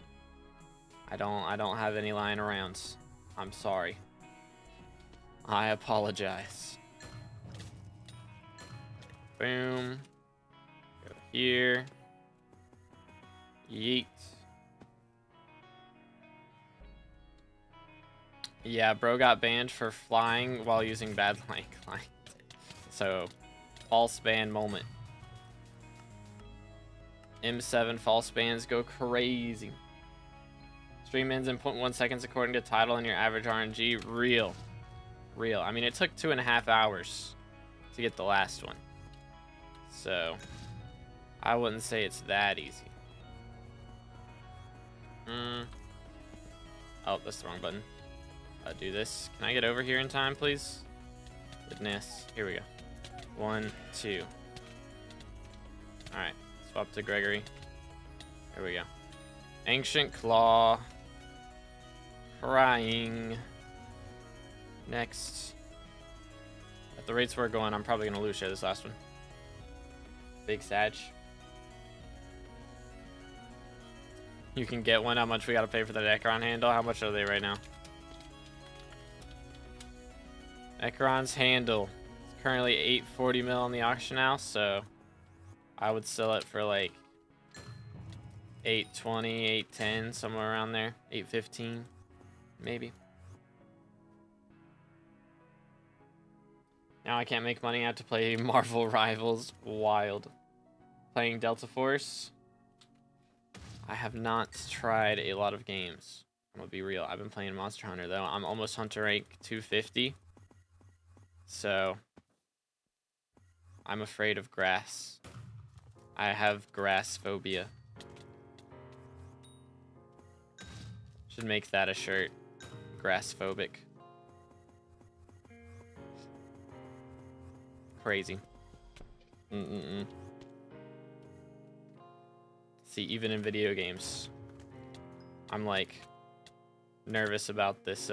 I don't have any lying around. I'm sorry. I apologize. Boom. Go here. Yeet. Yeah, bro got banned for flying while using bad line. So, false ban moment. M7 false bans go crazy. Stream ends in 0.1 seconds according to title and your average RNG. Real. I mean, it took 2.5 hours to get the last one. So, I wouldn't say it's that easy. Oh, that's the wrong button. Do this. Can I get over here in time, please? Goodness. Here we go. 1, 2. Alright. Swap to Gregory. Here we go. Ancient Claw. Crying. Next. At the rates we're going, I'm probably going to lose share this last one. Big Sag. You can get one. How much we got to pay for the Necron handle? How much are they right now? Necron's handle. It's currently 840 mil on the auction house, so I would sell it for like 820, 810, somewhere around there. 815, maybe. Now I can't make money. I have to play Marvel Rivals. Wild. Playing Delta Force. I have not tried a lot of games. I'm gonna be real. I've been playing Monster Hunter though. I'm almost Hunter rank 250. So I'm afraid of grass. I have grass phobia. Should make that a shirt. Grass phobic. Crazy. See, even in video games, I'm like nervous about this.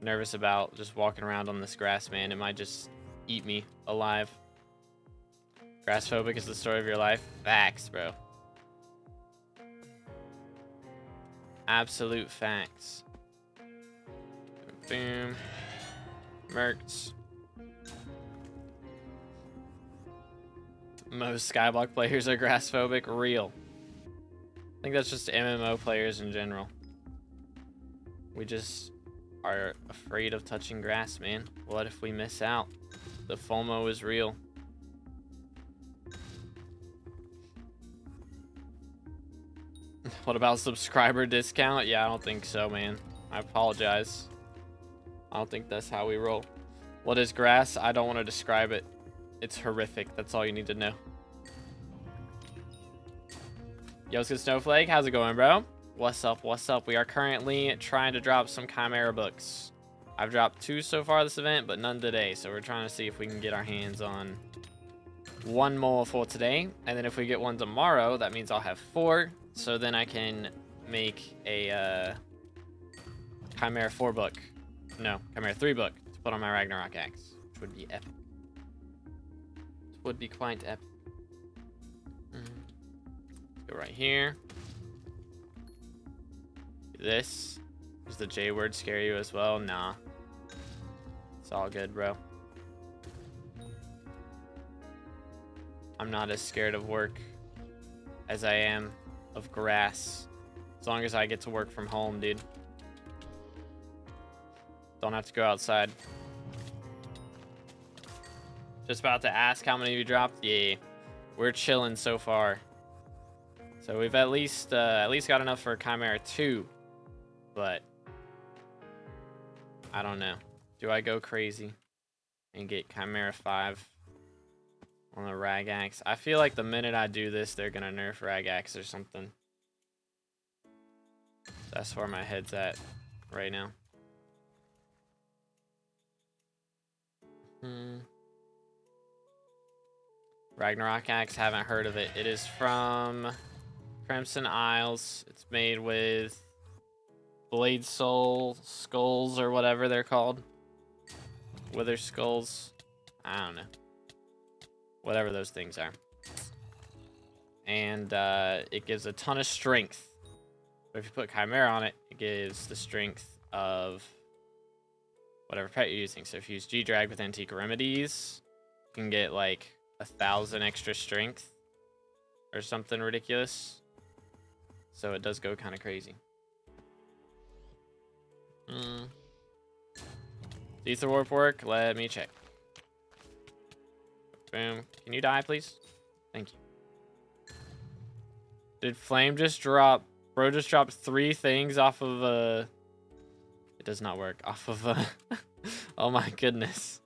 Nervous about just walking around on this grass, man. It might just eat me alive. Grass phobic is the story of your life. Facts, bro. Absolute facts. Boom. Mercs. Most Skyblock players are grass phobic. Real. I think that's just MMO players in general. We just are afraid of touching grass, man. What if we miss out? The FOMO is real. What about subscriber discount? Yeah, I don't think so, man. I apologize. I don't think that's how we roll. What is grass? I don't want to describe it. It's horrific. That's all you need to know. Yosuke Snowflake, how's it going, bro? What's up? What's up? We are currently trying to drop some Chimera books. I've dropped 2 so far this event, but none today. So we're trying to see if we can get our hands on 1 more for today. And then if we get 1 tomorrow, that means I'll have 4. So then I can make a Chimera 4 book. No, Chimera 3 book to put on my Ragnarok axe, which would be epic. It would be quite epic. Let's go right here. This. Does the J word scare you as well? Nah. It's all good, bro. I'm not as scared of work as I am of grass. As long as I get to work from home, dude. Don't have to go outside. Just about to ask how many you dropped. Yeah, we're chilling so far. So we've at least got enough for Chimera 2, but I don't know. Do I go crazy and get Chimera 5 on the Rag Axe? I feel like the minute I do this, they're gonna nerf Rag Axe or something. That's where my head's at right now. Ragnarok Axe, haven't heard of it. It is from Crimson Isles. It's made with Blade Soul skulls or whatever they're called. Wither skulls. I don't know. Whatever those things are. And it gives a ton of strength. But if you put Chimera on it, it gives the strength of whatever pet you're using. So if you use G-Drag with Antique Remedies, you can get like 1,000 extra strength or something ridiculous. So it does go kind of crazy. Does Ether Warp work? Let me check. Boom. Can you die, please? Thank you. Did Flame just drop? Bro just dropped 3 things off of It does not work. Off of oh my goodness.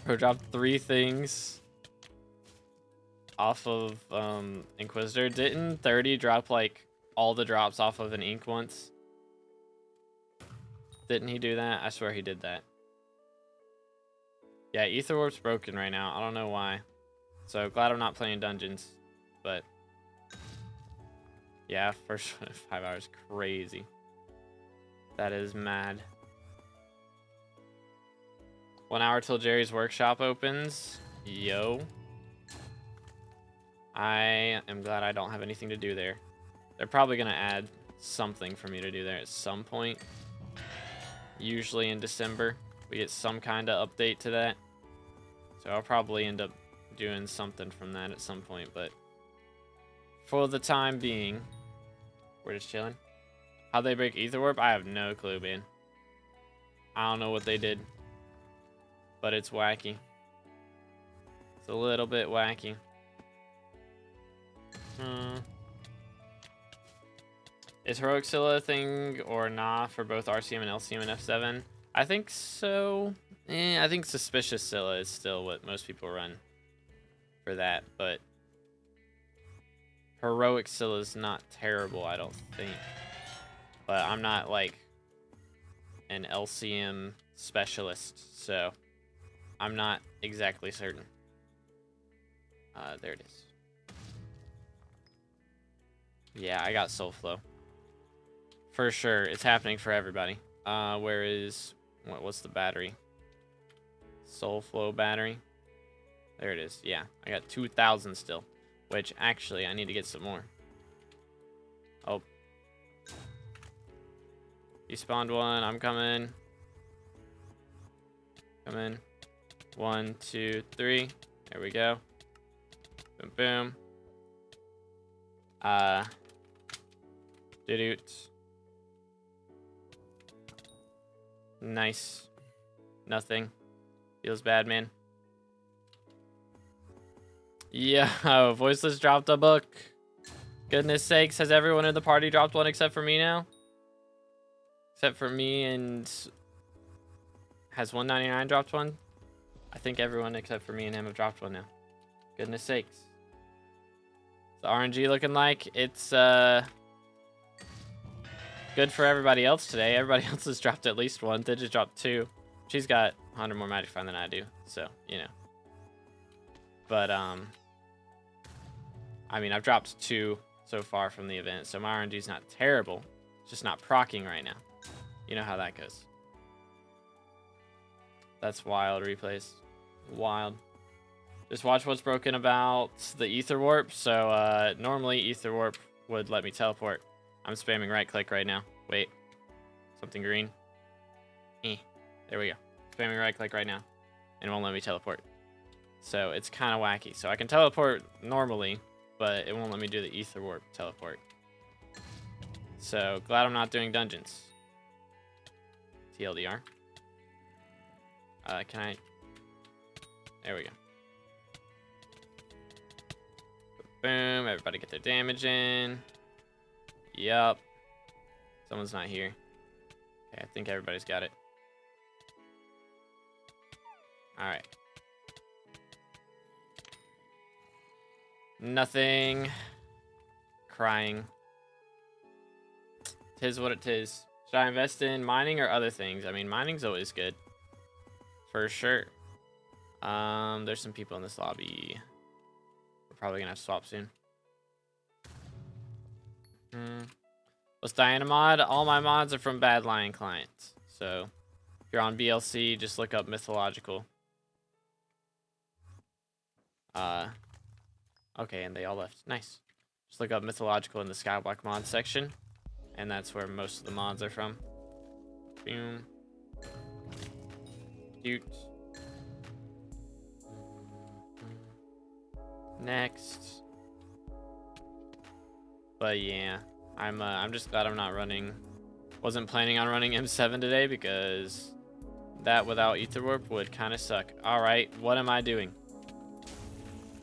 Bro dropped 3 things off of Inquisitor. Didn't 30 drop like all the drops off of an ink once? Didn't he do that? I swear he did that. Yeah, Ether Warp's broken right now. I don't know why. So glad I'm not playing dungeons. But yeah, first 5 hours, crazy. That is mad. 1 hour till Jerry's workshop opens. Yo. I am glad I don't have anything to do there. They're probably gonna add something for me to do there at some point. Usually in December, we get some kind of update to that. So I'll probably end up doing something from that at some point, but for the time being, we're just chilling. How'd they break Ether Warp? I have no clue, man. I don't know what they did, but it's wacky. It's a little bit wacky. Is Heroic Scylla a thing or nah for both RCM and LCM and F7? I think so. I think Suspicious Scylla is still what most people run for that, but Heroic Scylla is not terrible, I don't think. But I'm not like an LCM specialist, so I'm not exactly certain. There it is. Yeah, I got soul flow. For sure, it's happening for everybody. Where is... What's the battery? Soul flow battery. There it is. Yeah, I got 2,000 still. Which, actually, I need to get some more. Oh. You spawned one. I'm coming. Come in. 1, 2, 3. There we go. Boom, boom. Doot. Nice. Nothing. Feels bad, man. Yeah, Voiceless dropped a book. Goodness sakes, has everyone in the party dropped one except for me now? Except for me, and... Has 199 dropped one? I think everyone except for me and him have dropped one now. Goodness sakes. The RNG looking like it's good for everybody else today. Everybody else has dropped at least one. They just dropped 2. She's got 100 more magic find than I do, so you know. But I mean, I've dropped 2 so far from the event, so my RNG's not terrible. It's just not proccing right now. You know how that goes. That's wild replays. Wild. Just watch what's broken about the Ether Warp. So normally Ether Warp would let me teleport. I'm spamming right click right now. Wait. Something green. There we go. Spamming right click right now. And it won't let me teleport. So it's kind of wacky. So I can teleport normally, but it won't let me do the Ether Warp teleport. So glad I'm not doing dungeons. TLDR. Can I... There we go. Boom. Everybody get their damage in. Yup. Someone's not here. Okay, I think everybody's got it. Alright. Nothing. Crying. Tis what it is. Should I invest in mining or other things? I mean, mining's always good. For sure. There's some people in this lobby. We're probably gonna have to swap soon. What's Diana mod? All my mods are from Bad Lion Client. So if you're on BLC, just look up mythological. Okay, and they all left. Nice. Just look up mythological in the SkyBlock mod section, and that's where most of the mods are from. Boom. Cute. Next. But yeah, I'm just glad I'm not running. Wasn't planning on running M7 today because that without Ether Warp would kind of suck. All right, what am I doing?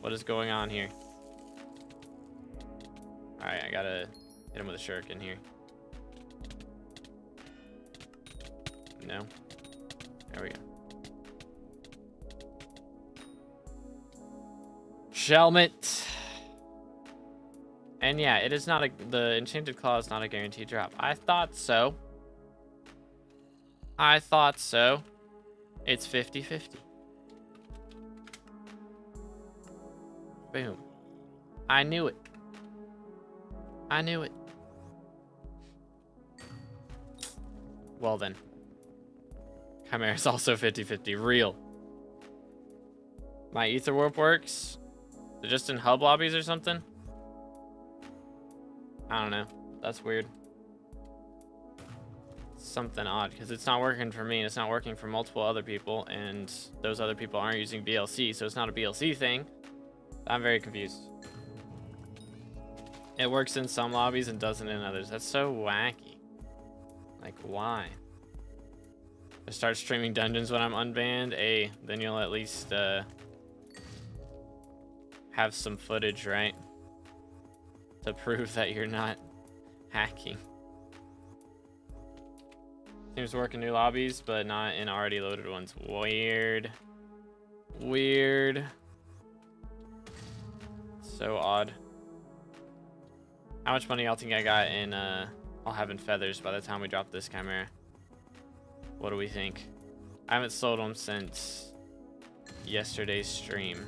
What is going on here? All right, I gotta hit him with a shuriken here. No. There we go. Shelmet. And yeah, it is not the Enchanted Claw is not a guaranteed drop. I thought so. I thought so. It's 50-50. Boom. I knew it. I knew it. Well then. Chimera is also 50-50. Real. My Ether Warp works? They're just in hub lobbies or something? I don't know. That's weird. Something odd, because it's not working for me and it's not working for multiple other people, and those other people aren't using BLC, so it's not a BLC thing. I'm very confused. It works in some lobbies and doesn't in others. That's so wacky. Like, why? I start streaming dungeons when I'm unbanned. Hey, then you'll at least have some footage, right? To prove that you're not hacking. Seems to work in new lobbies, but not in already loaded ones. Weird. Weird. So odd. How much money y'all think I got in I'll have in feathers by the time we drop this Chimera? What do we think? I haven't sold them since yesterday's stream.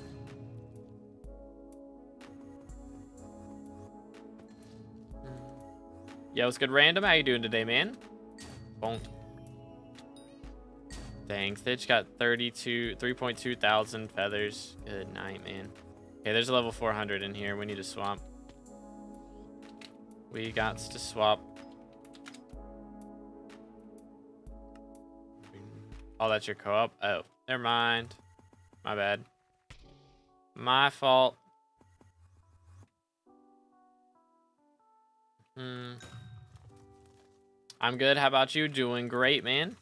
Yo, what's good, Random? How you doing today, man? Bonk. Dang, Stitch got 3.2 thousand feathers. Good night, man. Okay, there's a level 400 in here. We need to swap. We got to swap. Oh, that's your co-op? Oh, never mind. My bad. My fault. I'm good. How about you? Doing great, man.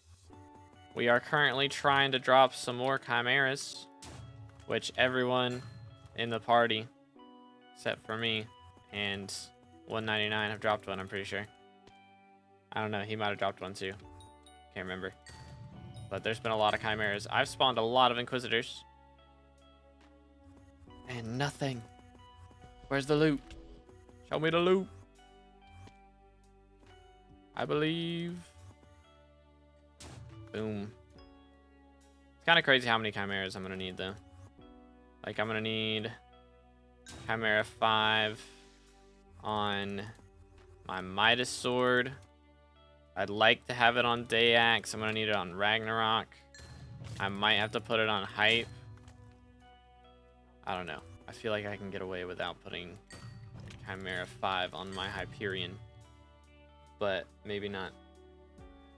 We are currently trying to drop some more chimeras, which everyone in the party, except for me and 199, have dropped one, I'm pretty sure. I don't know. He might have dropped one too. Can't remember. But there's been a lot of chimeras. I've spawned a lot of inquisitors. And nothing. Where's the loot? Show me the loot. I believe. Boom. It's kind of crazy how many chimeras I'm going to need, though. Like, I'm going to need Chimera 5 on my Midas sword. I'd like to have it on Dayax. I'm going to need it on Ragnarok. I might have to put it on Hype. I don't know. I feel like I can get away without putting Chimera 5 on my Hyperion. But maybe not.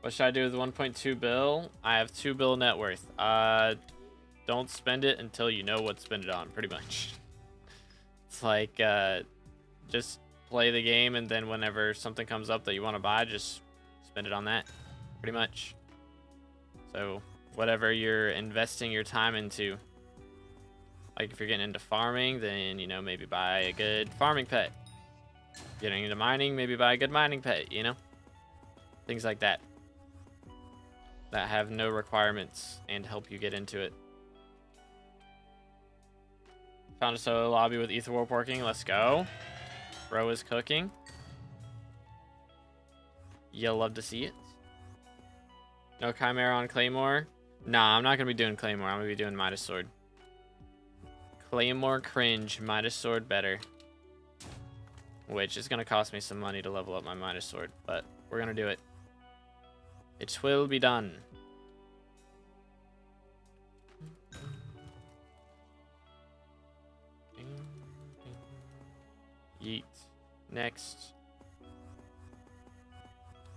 What should I do with 1.2 bill? I have 2 bill net worth. Don't spend it until you know what to spend it on, pretty much. It's like, just play the game, and then whenever something comes up that you want to buy, just spend it on that, pretty much. So whatever you're investing your time into, like if you're getting into farming, then, you know, maybe buy a good farming pet. Getting into mining, maybe buy a good mining pet, you know? Things like that. That have no requirements and help you get into it. Found a solo lobby with Etherwarp working. Let's go. Bro is cooking. You'll love to see it. No Chimera on Claymore. Nah, I'm not going to be doing Claymore. I'm going to be doing Midas Sword. Claymore cringe. Midas Sword better. Which is going to cost me some money to level up my Midas Sword. But we're going to do it. It will be done. Yeet. Next.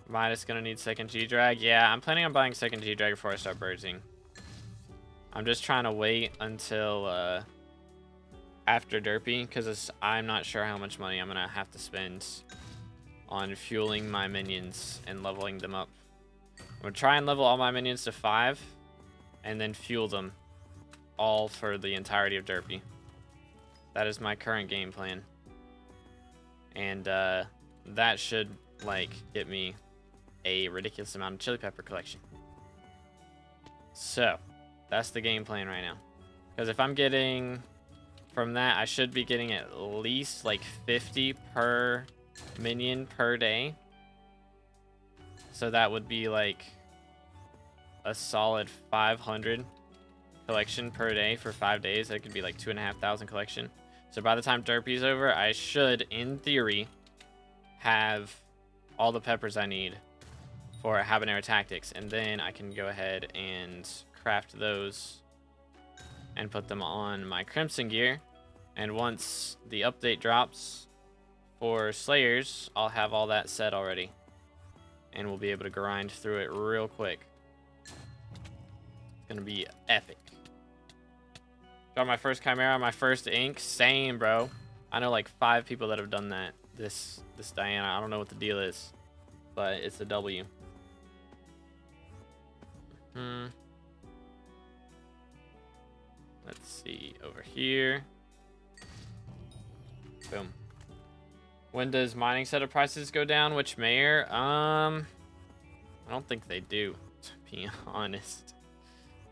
Midas gonna need second G-Drag. Yeah, I'm planning on buying second G-Drag before I start birdsing. I'm just trying to wait until after Derpy, because I'm not sure how much money I'm gonna have to spend on fueling my minions and leveling them up. I'm gonna try and level all my minions to 5 and then fuel them all for the entirety of Derpy. That is my current game plan. And that should, like, get me a ridiculous amount of chili pepper collection. So, that's the game plan right now. Because if I'm getting from that, I should be getting at least, like, 50 per minion per day. So that would be, like, a solid 500 collection per day for 5 days. That could be, like, 2,500 collection. So by the time Derpy's over, I should, in theory, have all the peppers I need for Habanero Tactics. And then I can go ahead and craft those and put them on my Crimson gear. And once the update drops for Slayers, I'll have all that set already. And we'll be able to grind through it real quick. It's going to be epic. Got my first Chimera, my first ink. Same, bro. I know like 5 people that have done that. This Diana, I don't know what the deal is, but it's a W. Let's see over here. Boom. When does mining setup prices go down? Which mayor? I don't think they do, to be honest.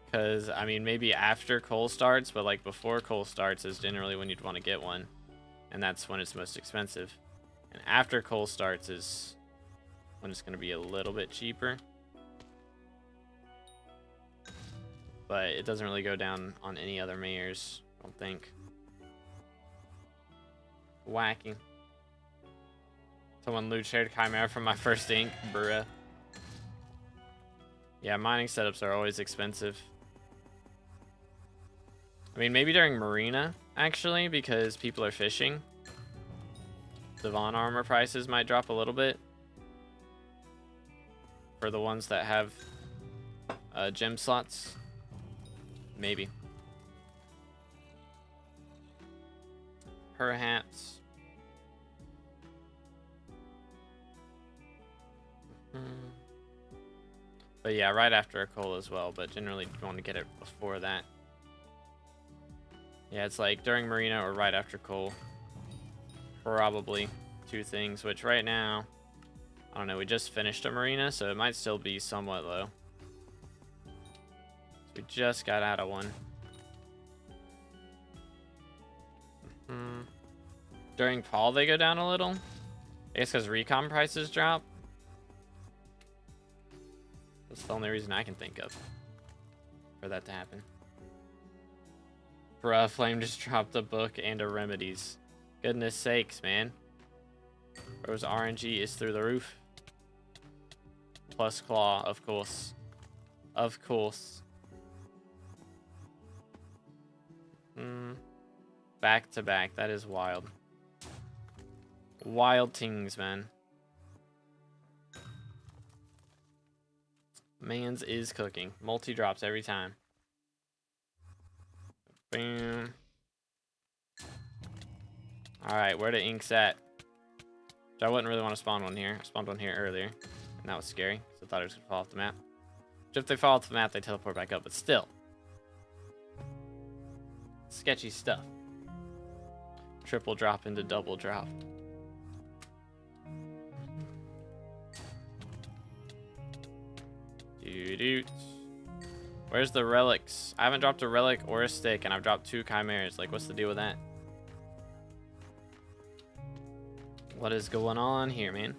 Because, I mean, maybe after coal starts, but, like, before coal starts is generally when you'd want to get one. And that's when it's most expensive. And after coal starts is when it's going to be a little bit cheaper. But it doesn't really go down on any other mayors, I don't think. Wacky. Someone loot shared Chimera from my first ink, bruh. Yeah, mining setups are always expensive. I mean, maybe during Marina, actually, because people are fishing. Devon armor prices might drop a little bit. For the ones that have gem slots. Maybe. Perhaps. But yeah, right after a coal as well, but generally you want to get it before that. Yeah, it's like during Marina or right after coal. Probably two things, which right now, I don't know, we just finished a Marina, so it might still be somewhat low. So we just got out of one. During Paul, they go down a little. I guess because recon prices drop. That's the only reason I can think of for that to happen. Bruh, Flame just dropped a book and a remedies. Goodness sakes, man. Bro's RNG is through the roof. Plus claw, of course. Of course. Back to back. That is wild. Wild things, man. Mans is cooking. Multi drops every time. Boom. Alright, where the inks at? I wouldn't really want to spawn one here. I spawned one here earlier. And that was scary. So I thought it was going to fall off the map. Which if they fall off the map, they teleport back up. But still. Sketchy stuff. Triple drop into double drop. Dude. Where's the relics? I haven't dropped a relic or a stick, and I've dropped 2 chimeras. Like, what's the deal with that? What is going on here, man?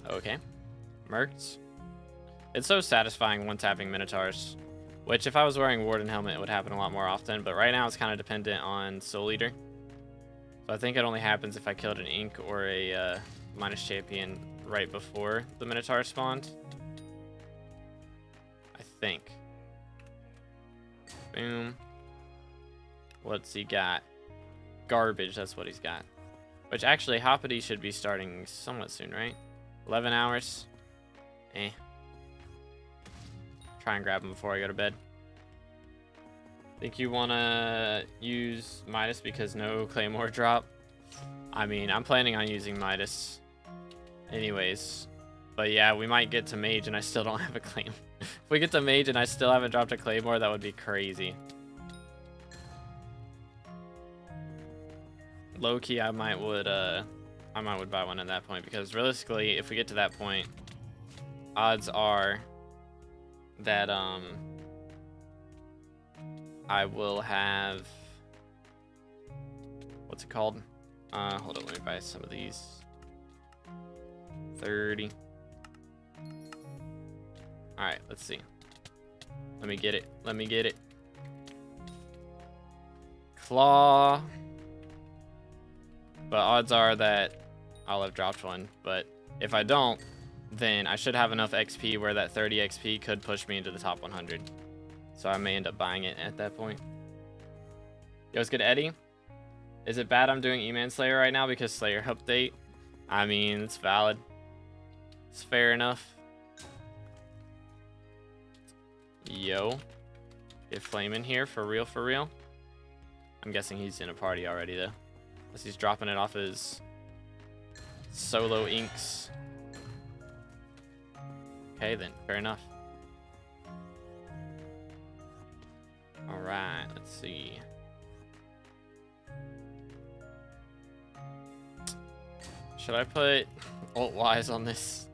Okay. Mercs. It's so satisfying one-tapping Minotaurs. Which, if I was wearing Warden Helmet, it would happen a lot more often. But right now, it's kind of dependent on Soul Eater. So I think it only happens if I killed an Ink or a minus champion right before the Minotaur spawned. I think. Boom. What's he got? Garbage, that's what he's got. Which actually, Hoppity should be starting somewhat soon, right? 11 hours. Eh. Try and grab him before I go to bed. Think you want to use Midas because no Claymore drop? I mean, I'm planning on using Midas anyways. But yeah, we might get to Mage and I still don't have a Claymore. If we get to Mage and I still haven't dropped a Claymore, that would be crazy. Low-key, I might would buy one at that point, because realistically, if we get to that point, odds are that I will have, what's it called? Hold on, let me buy some of these. 30. Alright, let's see. Let me get it. Let me get it. Claw. But odds are that I'll have dropped one. But if I don't, then I should have enough XP where that 30 XP could push me into the top 100. So I may end up buying it at that point. Yo, what's good, Eddie? Is it bad I'm doing E-Man Slayer right now because Slayer update? I mean, it's valid. It's fair enough. Yo. Get Flame in here for real, for real. I'm guessing he's in a party already, though. Unless he's dropping it off his solo inks. Okay, then. Fair enough. Alright, let's see. Should I put Alt-Wise on this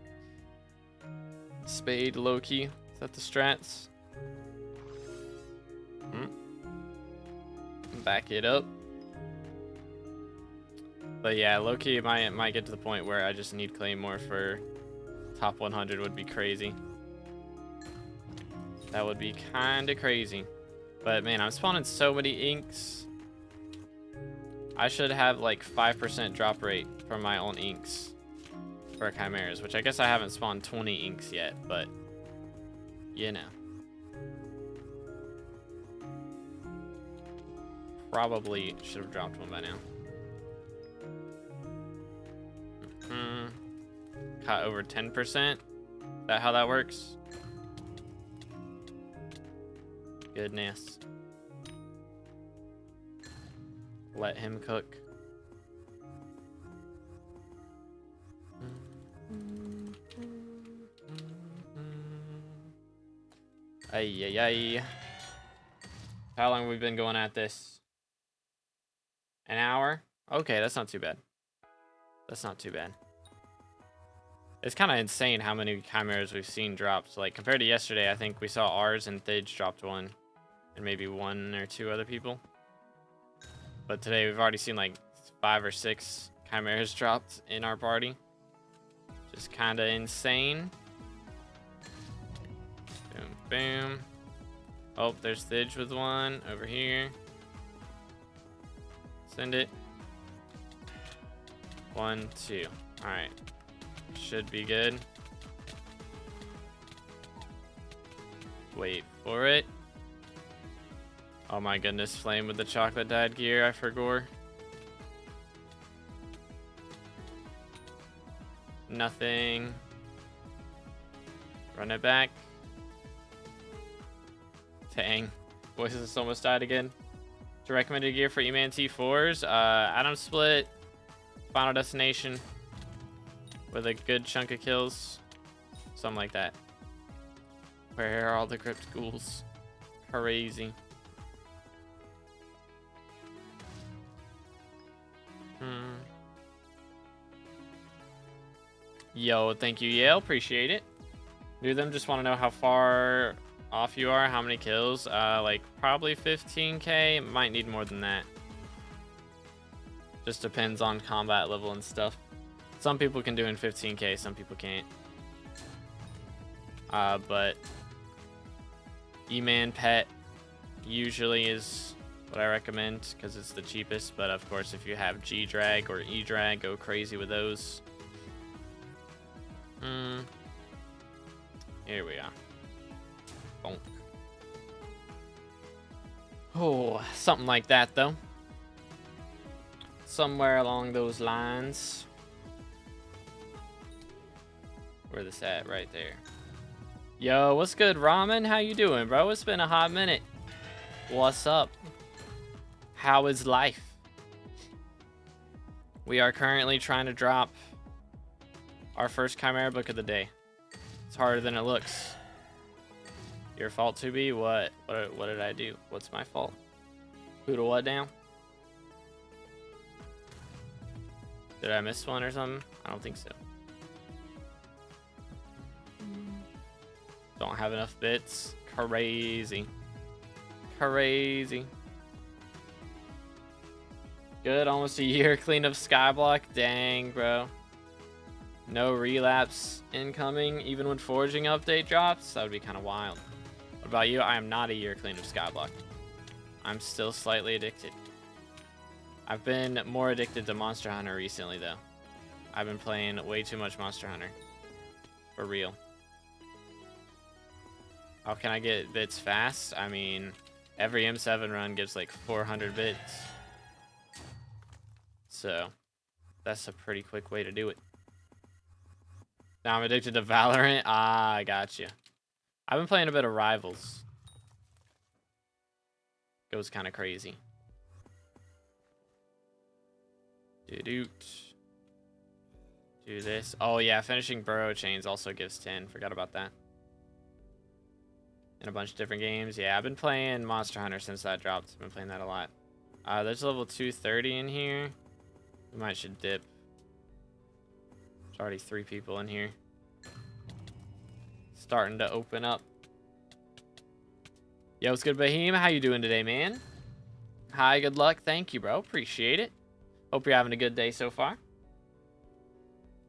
Spade low-key? Is that the strats? Back it up. But yeah, low-key it might get to the point where I just need Claymore for top 100 would be crazy. That would be kinda crazy. But man, I'm spawning so many inks. I should have like 5% drop rate from my own inks for chimeras, which I guess I haven't spawned 20 inks yet, but you know. Probably should have dropped one by now. Cut over 10%. Is that how that works? Goodness. Let him cook. Ay, ay, ay. How long have we been going at this? An hour? Okay, that's not too bad. That's not too bad. It's kind of insane how many chimeras we've seen dropped. Like, compared to yesterday, I think we saw ours and Thidge dropped one. And maybe 1 or 2 other people. But today we've already seen like 5 or 6 chimeras dropped in our party. Just kind of insane. Boom, boom. Oh, there's Thidge with one over here. Send it. 1, 2. All right. Should be good. Wait for it. Oh my goodness, flame with the chocolate dyed gear, I forgot. Nothing. Run it back. Dang. Voices almost died again. To recommended gear for E-Man T4s, Atom Split, Final Destination, with a good chunk of kills. Something like that. Where are all the crypt ghouls? Crazy. Yo, thank you, Yale. Appreciate it. Do them just want to know how far off you are, how many kills. Like probably 15k. Might need more than that. Just depends on combat level and stuff. Some people can do in 15k, some people can't. But E-Man Pet usually is what I recommend because it's the cheapest. But of course, if you have G-Drag or E-Drag, go crazy with those. Here we are. Bonk. Oh, something like that though. Somewhere along those lines. Where this at? Right there. Yo, what's good, Ramen? How you doing, bro? It's been a hot minute. What's up? How is life? We are currently trying to drop our first Chimera book of the day. It's harder than it looks. Your fault, 2B? What did I do? What's my fault? Who to what now? Did I miss one or something? I don't think so. Don't have enough bits. Crazy. Crazy. Good, almost a year clean of SkyBlock. Dang, bro. No relapse incoming, even when forging update drops. That would be kind of wild. What about you? I am not a year clean of SkyBlock. I'm still slightly addicted. I've been more addicted to Monster Hunter recently, though. I've been playing way too much Monster Hunter. For real. How can I get bits fast? I mean, every M7 run gives like 400 bits. So, that's a pretty quick way to do it. Now I'm addicted to Valorant. Ah, I got you. I've been playing a bit of Rivals. Goes kind of crazy. Do this. Oh yeah, finishing Burrow Chains also gives 10. Forgot about that. In a bunch of different games. Yeah, I've been playing Monster Hunter since that dropped. I've been playing that a lot. There's level 230 in here. We might should dip. There's already 3 people in here. Starting to open up. Yo, what's good, Bahim? How you doing today, man? Hi, good luck. Thank you, bro. Appreciate it. Hope you're having a good day so far.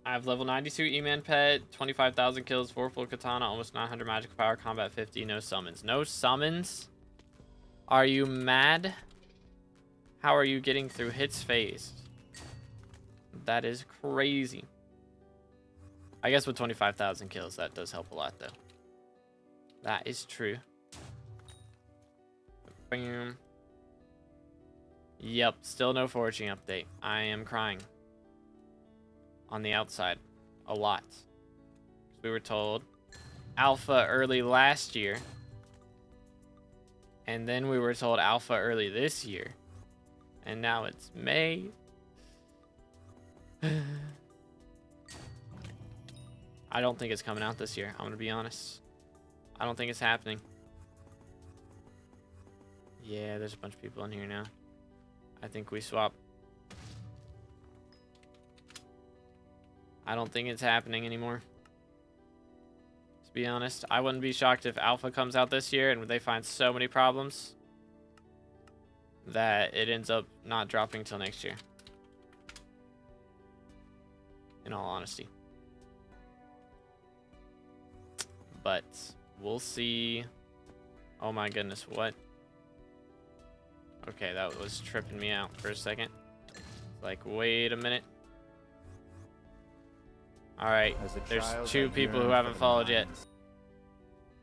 I have level 92 E-Man Pet, 25,000 kills, 4 full katana, almost 900 magical power, combat 50, no summons. No summons? Are you mad? How are you getting through hits phase? That is crazy. I guess with 25,000 kills, that does help a lot, though. That is true. Bam. Yep, still no foraging update. I am crying. On the outside. A lot. We were told alpha early last year. And then we were told alpha early this year. And now it's May. I don't think it's coming out this year. I'm gonna be honest. I don't think it's happening. Yeah, there's a bunch of people in here now. I think we swap. I don't think it's happening anymore. To be honest, I wouldn't be shocked if alpha comes out this year and they find so many problems that it ends up not dropping till next year. In all honesty. But we'll see. Oh my goodness, what? Okay, that was tripping me out for a second. Like, wait a minute. Alright, there's 2 people who haven't followed yet.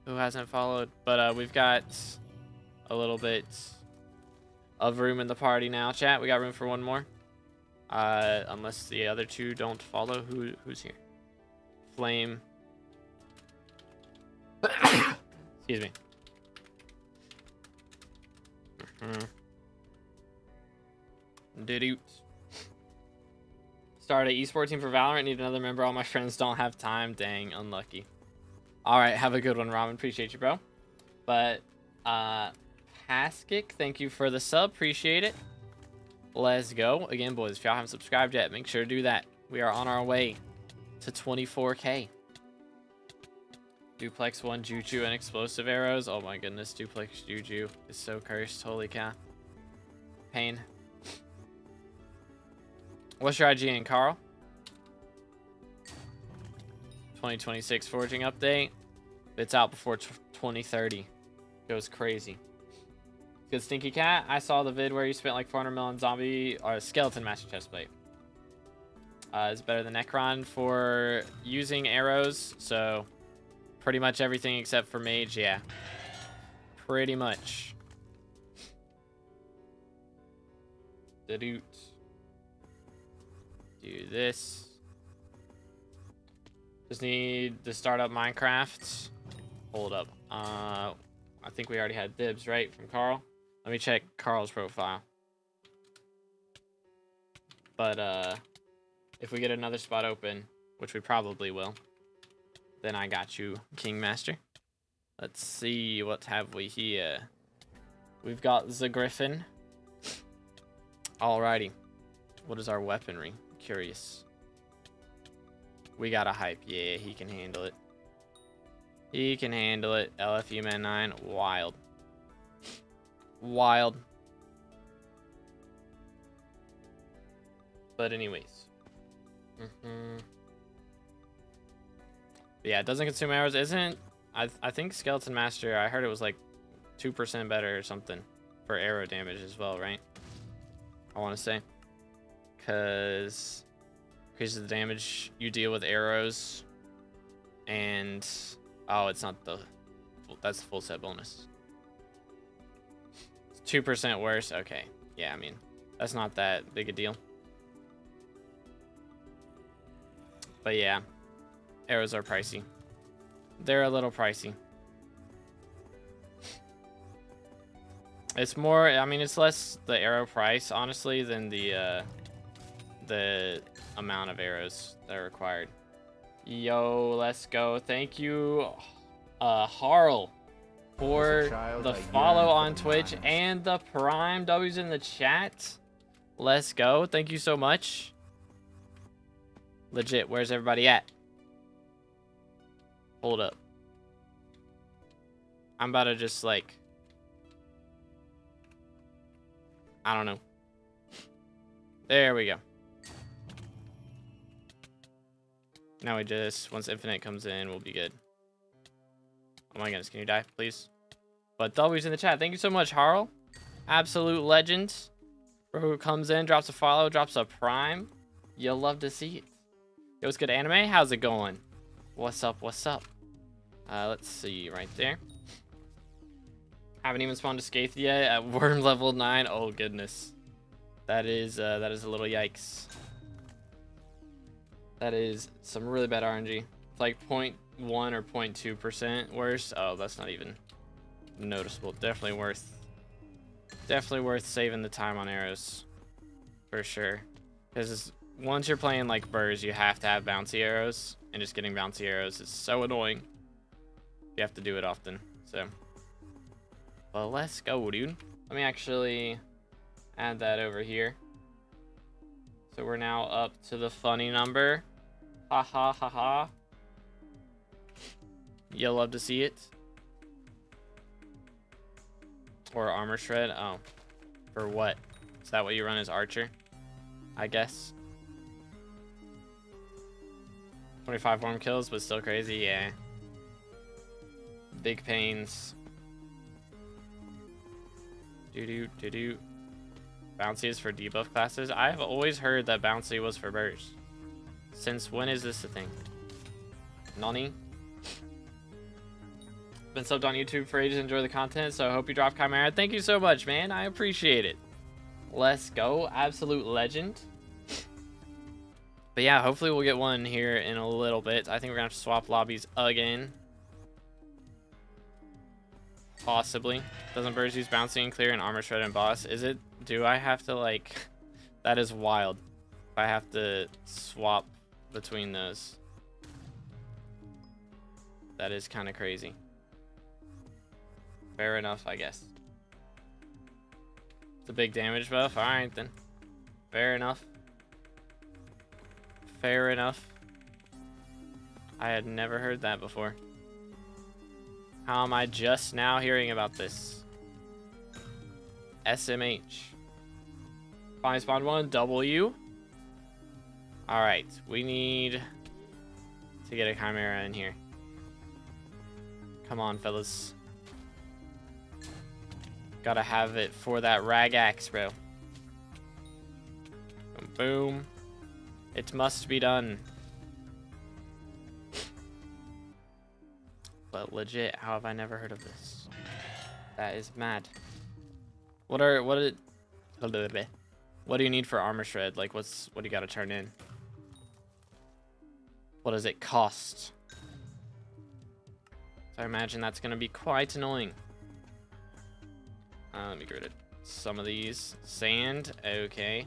Who hasn't followed? But we've got a little bit of room in the party now, chat. We got room for one more. Unless the other 2 don't follow. Who's here? Flame. Excuse me. Did start an esports team for Valorant. Need another member. All my friends don't have time. Dang, unlucky. All right, have a good one, Ramen. Appreciate you, bro. But Paskic, thank you for the sub. Appreciate it. Let's go again, boys. If y'all haven't subscribed yet, make sure to do that. We are on our way to 24K. Duplex 1 Juju and explosive arrows. Oh my goodness, Duplex Juju is so cursed. Holy cow. Pain. What's your IGN, Carl? 2026 foraging update. It's out before 2030. Goes crazy. Good Stinky Cat. I saw the vid where you spent like 400 mil on zombie or skeleton master chestplate. It's better than Necron for using arrows. So pretty much everything except for mage. Yeah. Pretty much. Do this. Just need to start up Minecraft. Hold up. I think we already had dibs, right, from Carl? Let me check Carl's profile. But if we get another spot open, which we probably will, then I got you, King Master. Let's see, what have we here? We've got the Griffin. Alrighty. What is our weaponry? Curious. We got a hype. Yeah, he can handle it. He can handle it. LFU Man 9. Wild. Wild. But anyways. Yeah, it doesn't consume arrows. Isn't... I think Skeleton Master, I heard it was like 2% better or something for arrow damage as well, right? I want to say. Because increases the damage you deal with arrows. And... oh, it's not the... that's the full set bonus. It's 2% worse. Okay. Yeah, I mean, that's not that big a deal. But yeah. Arrows are pricey. They're a little pricey. It's more... I mean, it's less the arrow price, honestly, than the amount of arrows that are required. Yo, let's go. Thank you, Harl, for the follow on Twitch and the Prime W's in the chat. Let's go. Thank you so much. Legit, where's everybody at? Hold up. I'm about to just, like... I don't know. There we go. Now we just, once Infinite comes in, we'll be good. Oh my goodness, can you die, please? But W's in the chat. Thank you so much, Harl. Absolute legend. Bro who comes in, drops a follow, drops a prime. You'll love to see it. Yo, what's good, anime? How's it going? What's up? What's up? Let's see right there. Haven't even spawned a Skaith yet at worm level 9. Oh goodness, that is a little yikes. That is some really bad RNG. It's like 0.1 or 0.2% worse. Oh, that's not even noticeable. Definitely worth saving the time on arrows for sure. Because once you're playing like Burrs, you have to have bouncy arrows, and just getting bouncy arrows is so annoying. You have to do it often. So, well, let's go, dude. Let me actually add that over here. So we're now up to the funny number. Ha ha ha ha. You'll love to see it. Or armor shred. Oh, for what? Is that what you run as archer? I guess. 25 worm kills, but still crazy. Yeah. Big pains. Doo-doo. Bouncy is for debuff classes. I've always heard that bouncy was for burst. Since when is this a thing? Nani? Been subbed on YouTube for ages. Enjoy the content, so I hope you drop Chimera. Thank you so much, man. I appreciate it. Let's go. Absolute legend. But yeah, hopefully we'll get one here in a little bit. I think we're gonna have to swap lobbies again. Possibly. Doesn't Burrs use bouncy and clear and armor shred and boss? Is it? Do I have to like... That is wild. If I have to swap between those. That is kind of crazy. Fair enough, I guess. It's a big damage buff. Alright then. Fair enough. Fair enough. I had never heard that before. How am I just now hearing about this? SMH. Finally spawned one. W. Alright. We need to get a Chimera in here. Come on, fellas. Gotta have it for that rag axe, bro. Boom. It must be done. But legit, how have I never heard of this? That is mad. What do you need for armor shred? Like what do you gotta turn in? What does it cost? So I imagine that's gonna be quite annoying. Let me get rid of some of these. Sand, okay.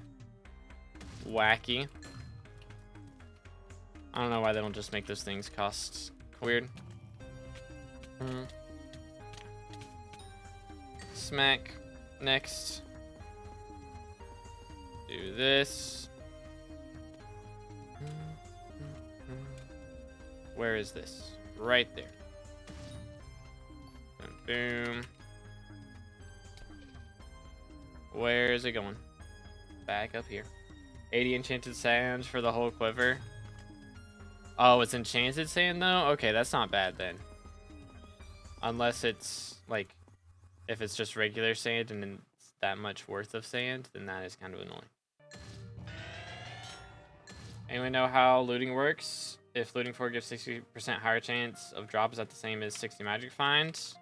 Wacky. I don't know why they don't just make those things cost weird. Smack. Next. Do this. Where is this? Right there. And boom. Where is it going? Back up here. 80 enchanted sands for the whole quiver. Oh, it's enchanted sand though? Okay, that's not bad then. Unless it's like, if it's just regular sand and then it's that much worth of sand, then that is kind of annoying. Anyone know how looting works? If looting 4 gives 60% higher chance of drop, is that the same as 60 magic finds?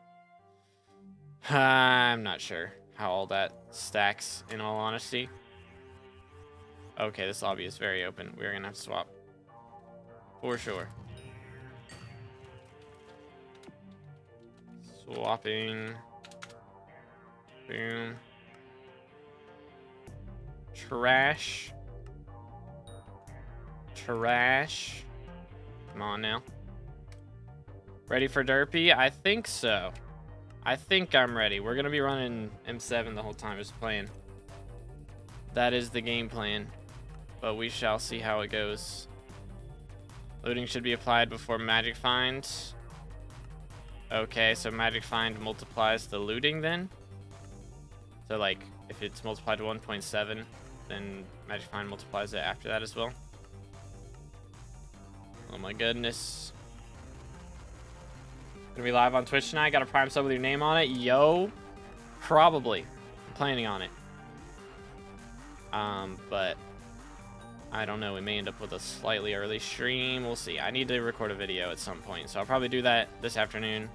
I'm not sure how all that stacks, in all honesty. Okay, this lobby is very open. We're gonna have to swap. For sure. Swapping. Boom. Trash. Trash. Come on now. Ready for Derpy? I think so. I think I'm ready. We're gonna be running M7 the whole time just playing. That is the game plan. But we shall see how it goes. Looting should be applied before magic find. Okay, so magic find multiplies the looting then. So like, if it's multiplied to 1.7, then magic find multiplies it after that as well. Oh my goodness. Gonna be live on Twitch tonight. Got a Prime sub with your name on it. Yo, probably. I'm planning on it. But I don't know. We may end up with a slightly early stream. We'll see. I need to record a video at some point, so I'll probably do that this afternoon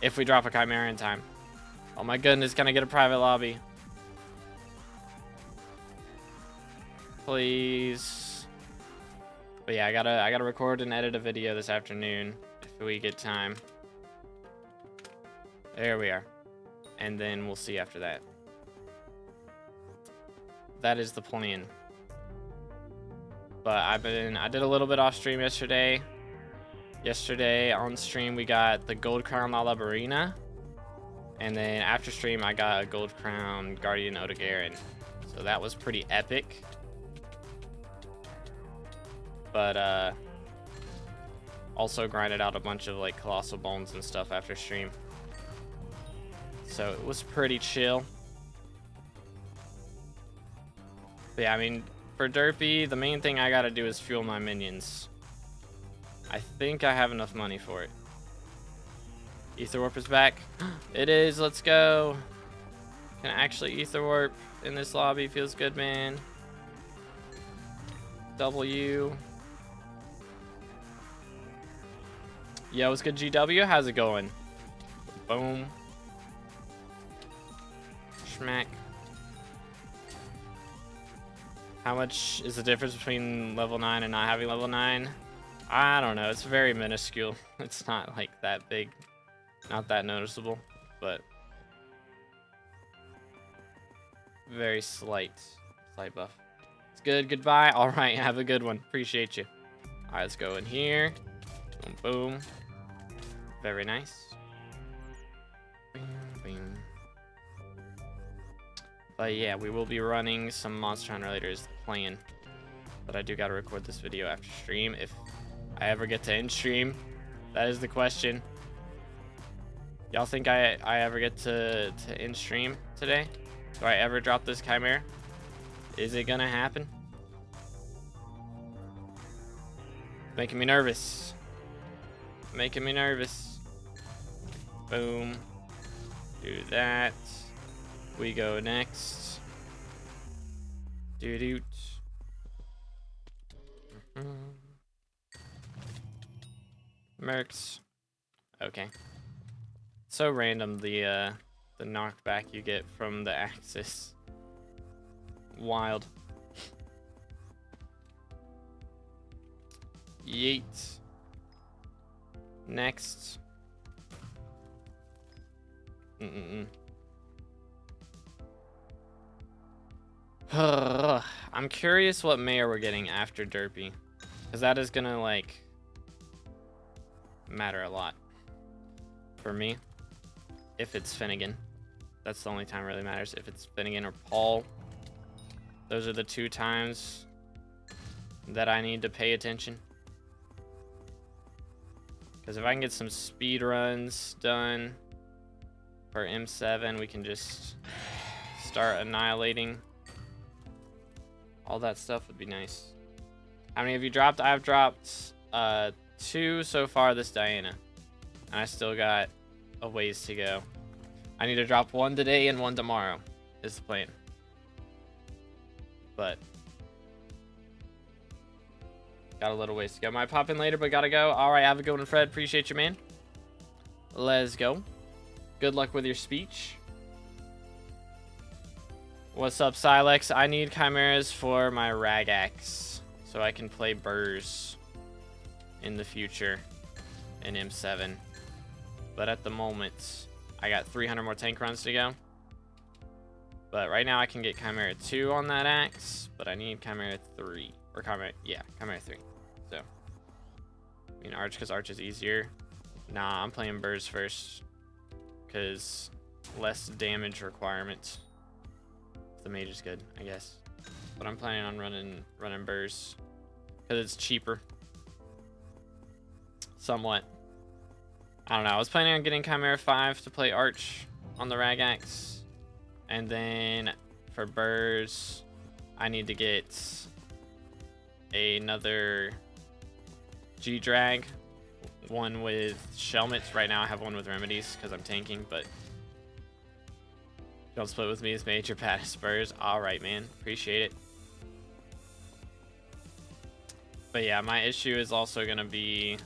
if we drop a Chimera in time. Oh my goodness, can I get a private lobby? Please. But yeah, I gotta record and edit a video this afternoon if we get time. There we are. And then we'll see after that. That is the plan. But I did a little bit off stream yesterday. Yesterday on stream we got the Gold Crown La Labarina. And then after stream I got a Gold Crown Guardian Odogaron. So that was pretty epic. But also grinded out a bunch of like Colossal Bones and stuff after stream. So it was pretty chill. But yeah, I mean, for Derpy, the main thing I gotta do is fuel my minions. I think I have enough money for it. Ether Warp is back. It is, let's go. Can I actually Ether Warp in this lobby? Feels good, man. W. Yo, what's good, GW? How's it going? Boom. Schmack. How much is the difference between level 9 and not having level 9? I don't know. It's very minuscule. It's not like that big. Not that noticeable, but very slight buff. It's good. Goodbye. All right. Have a good one. Appreciate you. All right. Let's go in here. Boom, boom. Very nice. Bing, bing. But yeah, we will be running some Monster Hunter later is the plan. But I do got to record this video after stream. If I ever get to end stream, that is the question. Y'all think I ever get to end stream today? Do I ever drop this Chimera? Is it gonna happen? Making me nervous. Making me nervous. Boom. Do that. We go next. Doo-doot. Mercs. Okay. So random the knockback you get from the axis. Wild. Yeet. Next. I'm curious what mayor we're getting after Derpy, because that is gonna like matter a lot for me. If it's Finnegan, that's the only time it really matters. If it's Finnegan or Paul, those are the two times that I need to pay attention. Because if I can get some speed runs done for M7, we can just start annihilating. All that stuff would be nice. How many have you dropped? I've dropped 2 so far this Diana. And I still got a ways to go. I need to drop 1 today and 1 tomorrow is the plan. But got a little ways to go. Might pop in later, but gotta go. Alright, have a good one, Fred. Appreciate you, man. Let's go. Good luck with your speech. What's up, Silex? I need chimeras for my Ragax so I can play burrs in the future in M7. But at the moment, I got 300 more tank runs to go. But right now I can get Chimera 2 on that axe, but I need Chimera 3. Or Chimera 3. So, I mean, Arch, because Arch is easier. Nah, I'm playing burrs first, because less damage requirement. The mage is good, I guess. But I'm planning on running burrs, because it's cheaper. Somewhat. I don't know. I was planning on getting Chimera 5 to play Arch on the Ragax. And then for burrs, I need to get another G-Drag one with Shelmets. Right now I have one with Remedies because I'm tanking, but don't split with me as major bad as Spurs. Alright, man. Appreciate it. But yeah, my issue is also going to be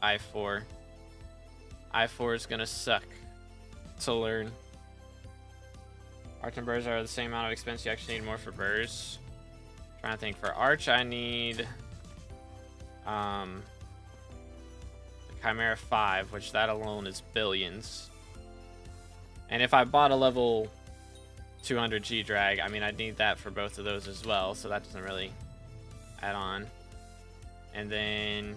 I4. I4 is going to suck to learn. Arch and Burrs are the same amount of expense. You actually need more for Burrs. Trying to think. For Arch, I need the Chimera 5, which that alone is billions. And if I bought a level 200 G drag, I mean, I'd need that for both of those as well, so that doesn't really add on. And then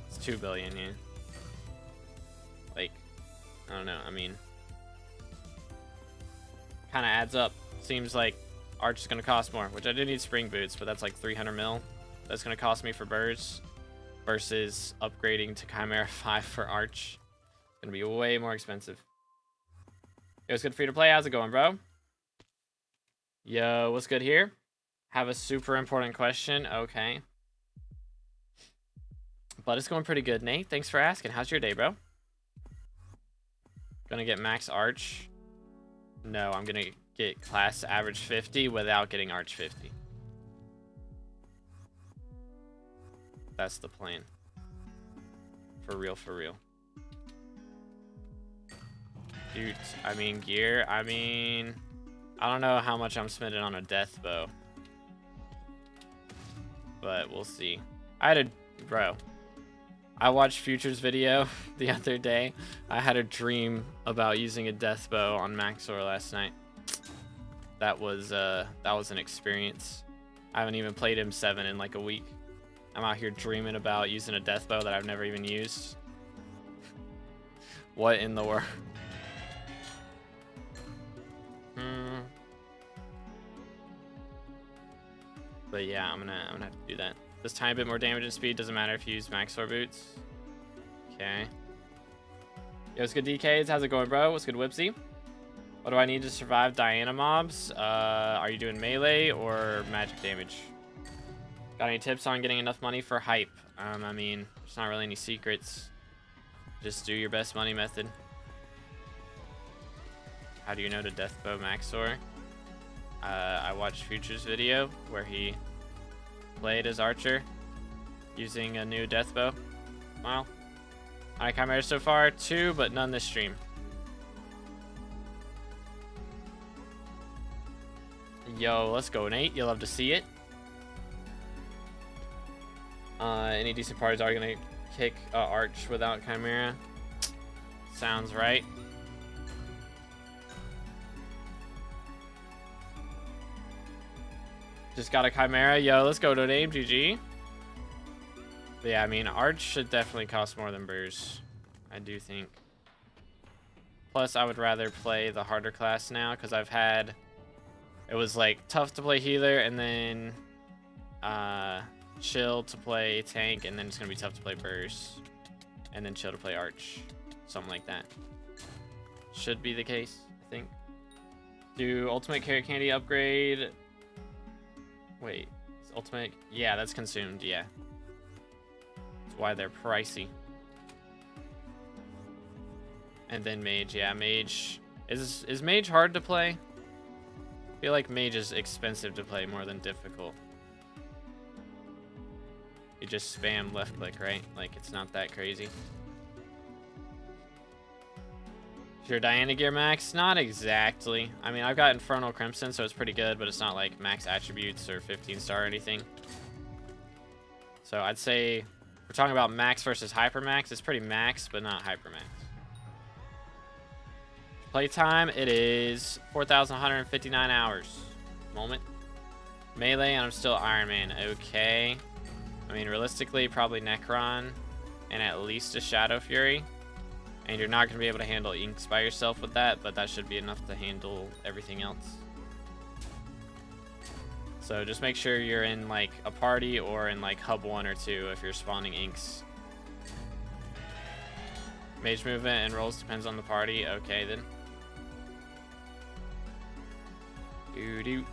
it's 2 billion, yeah. Like, I don't know, I mean, kind of adds up. Seems like Arch is going to cost more, which I do need Spring Boots, but that's like 300 mil. That's going to cost me for Burrs versus upgrading to Chimera 5 for Arch. It's going to be way more expensive. Yo, it's good for you to play. How's it going, bro? Yo, what's good here? Have a super important question. Okay. But it's going pretty good, Nate. Thanks for asking. How's your day, bro? Gonna get max Arch? No, I'm gonna get class average 50 without getting Arch 50. That's the plan. For real, for real. Dude, I mean, gear. I mean, I don't know how much I'm spending on a death bow. But we'll see. Bro, I watched Future's video the other day. I had a dream about using a death bow on Maxor last night. That was an experience. I haven't even played M7 in like a week. I'm out here dreaming about using a death bow that I've never even used. What in the world? But yeah, I'm gonna have to do that. This tiny bit more damage and speed doesn't matter if you use Maxor boots. Okay. Yo, what's good, DKs? How's it going, bro? What's good, Whipsy? What do I need to survive Diana mobs? Are you doing melee or magic damage? Got any tips on getting enough money for hype? I mean, there's not really any secrets. Just do your best money method. How do you know to deathbow Maxor? I watched Future's video where he played as Archer using a new deathbow. Well, how many chimeras so far? 2, but none this stream. Yo, let's go, Nate. You'll love to see it. Any decent parties are gonna kick Arch without Chimera? Sounds right. Just got a Chimera. Yo, let's go to name. GG. But yeah, I mean, Arch should definitely cost more than Burrs. I do think. Plus, I would rather play the harder class now because I've had... It was like tough to play healer and then chill to play tank, and then it's going to be tough to play Burrs. And then chill to play Arch. Something like that. Should be the case, I think. Do Ultimate Carrot Candy upgrade... Wait, is Ultimate? Yeah, that's consumed, yeah. That's why they're pricey. And then Mage, yeah, Mage. Is Mage hard to play? I feel like Mage is expensive to play more than difficult. You just spam left click, right? Like, it's not that crazy. Is your Diana gear max? Not exactly. I mean, I've got Infernal Crimson, so it's pretty good, but it's not like max attributes or 15 star or anything. So I'd say we're talking about max versus hypermax. It's pretty max, but not hypermax. Playtime, it is 4,159 hours. Moment. Melee, and I'm still Iron Man. Okay. I mean, realistically, probably Necron and at least a Shadow Fury. And you're not going to be able to handle inks by yourself with that, but that should be enough to handle everything else. So just make sure you're in like a party or in like hub 1 or 2 if you're spawning inks. Mage movement and rolls depends on the party. Okay then. Doot.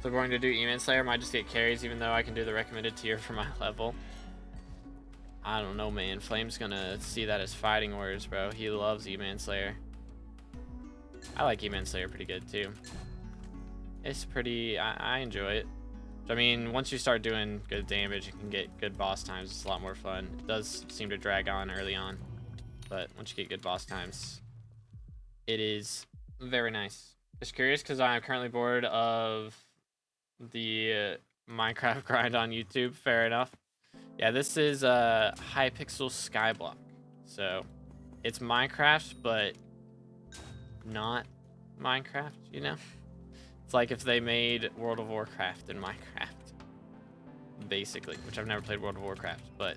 So we're going to do E-Man Slayer. Might just get carries, even though I can do the recommended tier for my level. I don't know, man. Flame's gonna see that as fighting words, bro. He loves E-Man Slayer. I like E-Man Slayer pretty good, too. It's pretty... I enjoy it. I mean, once you start doing good damage, you can get good boss times. It's a lot more fun. It does seem to drag on early on. But once you get good boss times, it is very nice. Just curious, because I'm currently bored of the Minecraft grind on YouTube. Fair enough. Yeah, this is Hypixel SkyBlock. So, it's Minecraft, but not Minecraft, you know? It's like if they made World of Warcraft in Minecraft. Basically, which I've never played World of Warcraft, but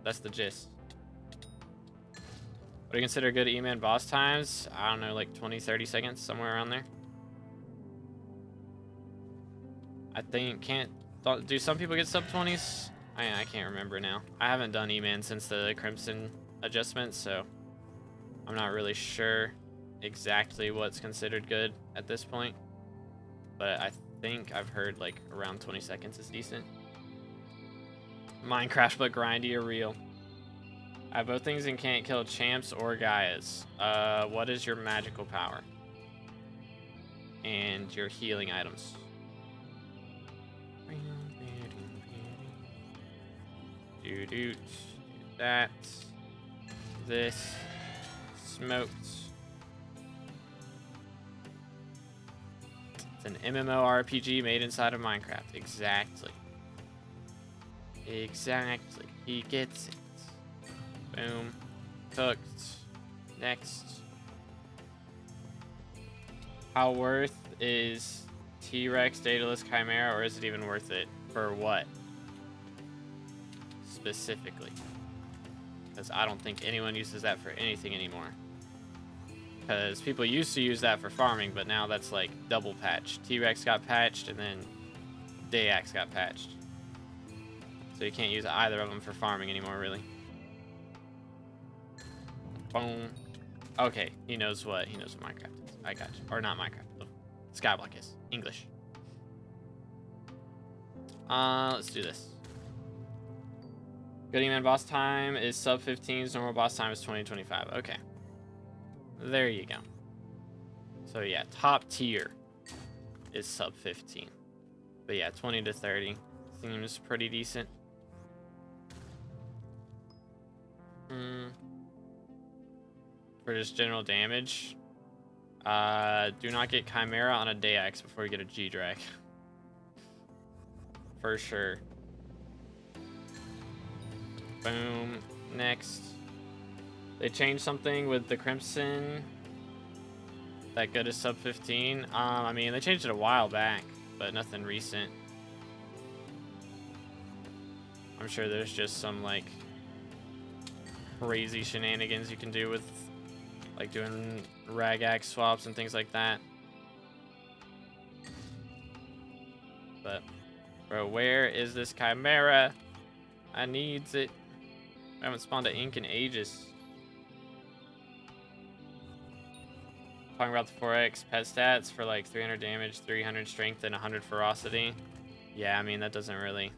that's the gist. What do you consider good E-Man boss times? I don't know, like 20-30 seconds, somewhere around there. I think do some people get sub 20s? I can't remember now. I haven't done E-Man since the Crimson adjustment, so I'm not really sure exactly what's considered good at this point. But I think I've heard like around 20 seconds is decent. Minecraft but grindy or real. I have both things and can't kill champs or Gaias. What is your magical power? And your healing items. Do that. This. Smoked. It's an MMORPG made inside of Minecraft. Exactly. Exactly. He gets it. Boom. Cooked. Next. How worth is T-Rex, Daedalus, Chimera, or is it even worth it? For what? Specifically. Because I don't think anyone uses that for anything anymore. Because people used to use that for farming, but now that's like double patched. T-Rex got patched, and then Dayax got patched. So you can't use either of them for farming anymore, really. Boom. Okay, he knows what Minecraft is. I got you. Or not Minecraft. SkyBlock is. English. Let's do this. Good E-Man boss time is sub 15s. Normal boss time is 20-25. Okay. There you go. So yeah, top tier is sub 15. But yeah, 20 to 30 seems pretty decent. For just general damage, do not get Chimera on a Dayax before you get a G-Drag. For sure. Boom. Next. They changed something with the Crimson that good as sub 15. I mean, they changed it a while back, but nothing recent. I'm sure there's just some like crazy shenanigans you can do with like doing ragax swaps and things like that. But bro, where is this Chimera? I needs it. I haven't spawned an ink in ages. Talking about the 4x pet stats for like 300 damage, 300 strength, and 100 ferocity. Yeah, I mean, that doesn't really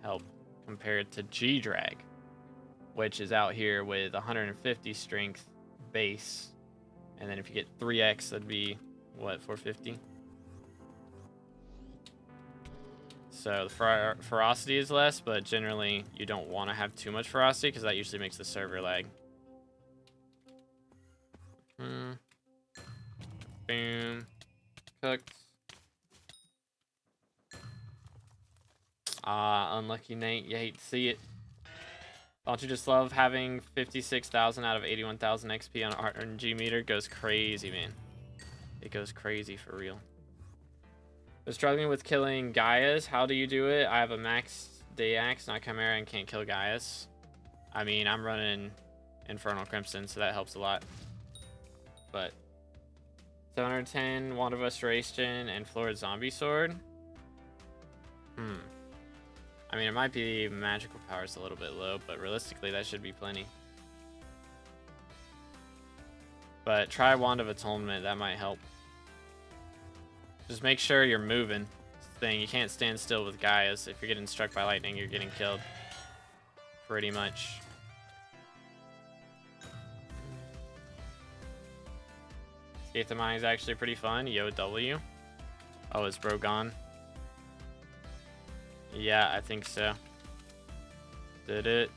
help compared to G-Drag, which is out here with 150 strength base. And then if you get 3x, that'd be, what, 450? So the ferocity is less, but generally you don't want to have too much ferocity because that usually makes the server lag. Boom. Cooked. Unlucky Nate, you hate to see it. Don't you just love having 56,000 out of 81,000 XP on RNG meter? Goes crazy, man. It goes crazy for real. But struggling with killing Gaias, how do you do it? I have a max Dayax, not Chimera, and can't kill Gaias. I mean, I'm running Infernal Crimson, so that helps a lot. But 710 Wand of Restoration and Florid Zombie Sword. I mean, it might be magical powers a little bit low, but realistically, that should be plenty. But try Wand of Atonement, that might help. Just make sure you're moving. thing. You can't stand still with Gaias. If you're getting struck by lightning, you're getting killed. Pretty much. Escape the Mine is actually pretty fun. YoGoU. Oh, is bro gone? Yeah, I think so. Did it.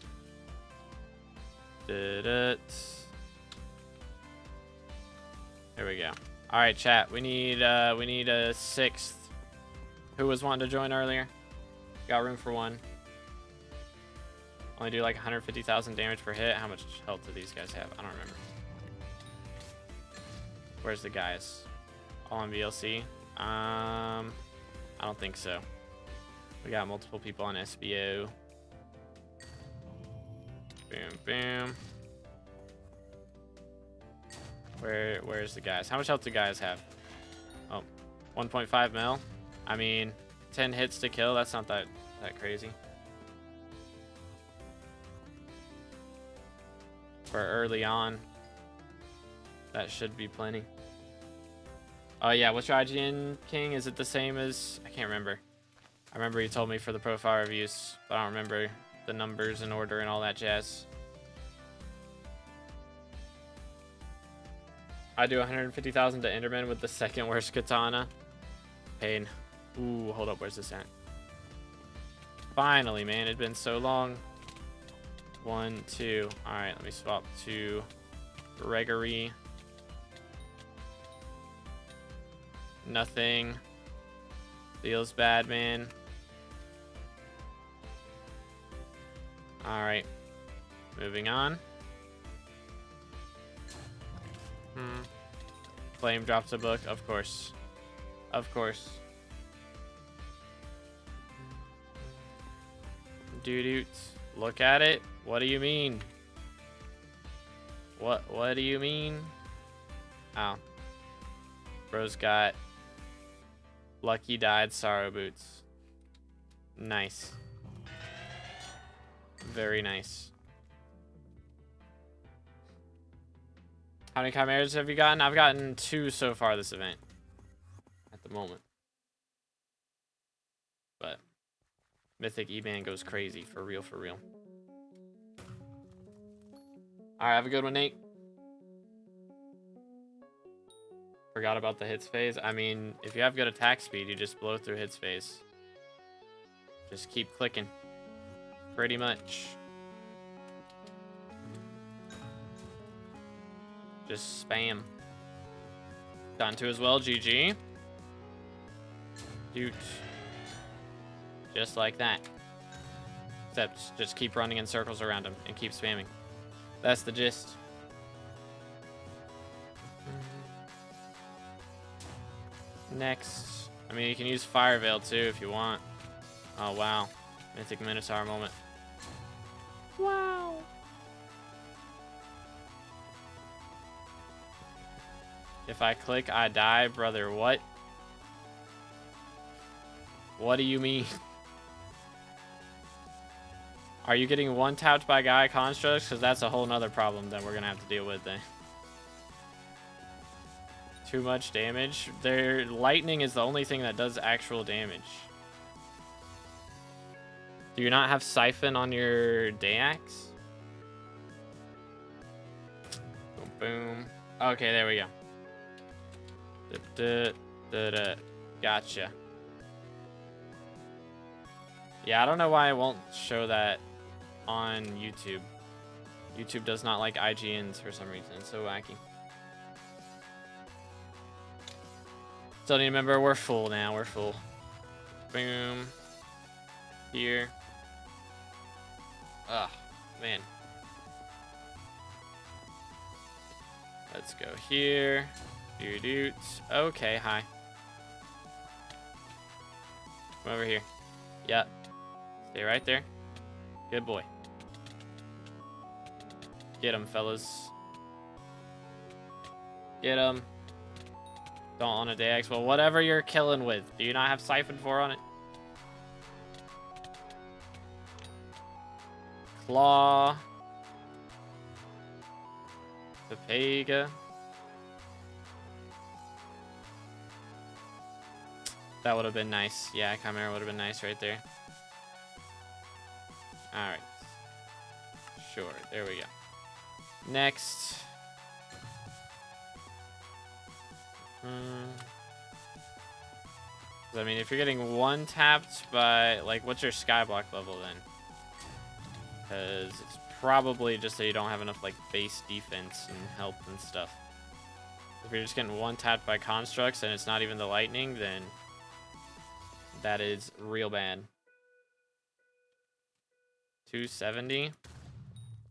Did it. Here we go. All right, chat. We need a sixth. Who was wanting to join earlier? Got room for one. Only do like 150,000 damage per hit. How much health do these guys have? I don't remember. Where's the guys? All on VLC? I don't think so. We got multiple people on SBO. Boom, boom. Where's the guys? How much health do guys have? Oh, 1.5 mil. I mean, 10 hits to kill. That's not that crazy. For early on, that should be plenty. Oh yeah, what's your IGN King? Is it the same as? I can't remember. I remember you told me for the profile reviews, but I don't remember the numbers and order and all that jazz. I do 150,000 to Enderman with the second worst katana. Pain. Ooh, hold up, where's this at? Finally, man, it'd been so long. 1, 2. All right, let me swap to Gregory. Nothing. Feels bad, man. All right, moving on. Flame drops a book, of course. Of course. Dude, look at it. What do you mean? What do you mean? Oh. Bro's got Lucky Died Sorrow Boots. Nice. Very nice. How many chimeras have you gotten? I've gotten 2 so far this event. At the moment. But Mythic E-Man goes crazy. For real, for real. Alright, have a good one, Nate. Forgot about the hits phase. I mean, if you have good attack speed, you just blow through hits phase. Just keep clicking. Pretty much. Just spam. Done to as well, GG. Dude. Just like that. Except just keep running in circles around him and keep spamming. That's the gist. Next. I mean, you can use Fire Veil too if you want. Oh, wow. Mythic Minotaur moment. Wow. If I click, I die, brother. What? What do you mean? Are you getting one-tapped by Gaia constructs? Because that's a whole nother problem that we're going to have to deal with then. Too much damage. Their lightning is the only thing that does actual damage. Do you not have Siphon on your Dayax? Boom, boom. Okay, there we go. Gotcha. Yeah, I don't know why it won't show that on YouTube. YouTube does not like IGNs for some reason. It's so wacky. Still need to remember, we're full now. We're full. Boom. Here. Ugh, man. Let's go here. Doots. Okay, hi. Come over here. Yep. Stay right there. Good boy. Get him, fellas. Get him. Don't on a Dayax. Well, whatever you're killing with. Do you not have Siphon 4 on it? Claw. Pepega. That would have been nice. Yeah, Chimera would have been nice right there. Alright. Sure, there we go. Next. I mean, if you're getting one tapped by, like, what's your skyblock level then? Because it's probably just that you don't have enough, like, base defense and health and stuff. If you're just getting one tapped by constructs and it's not even the lightning, then that is real bad. 270?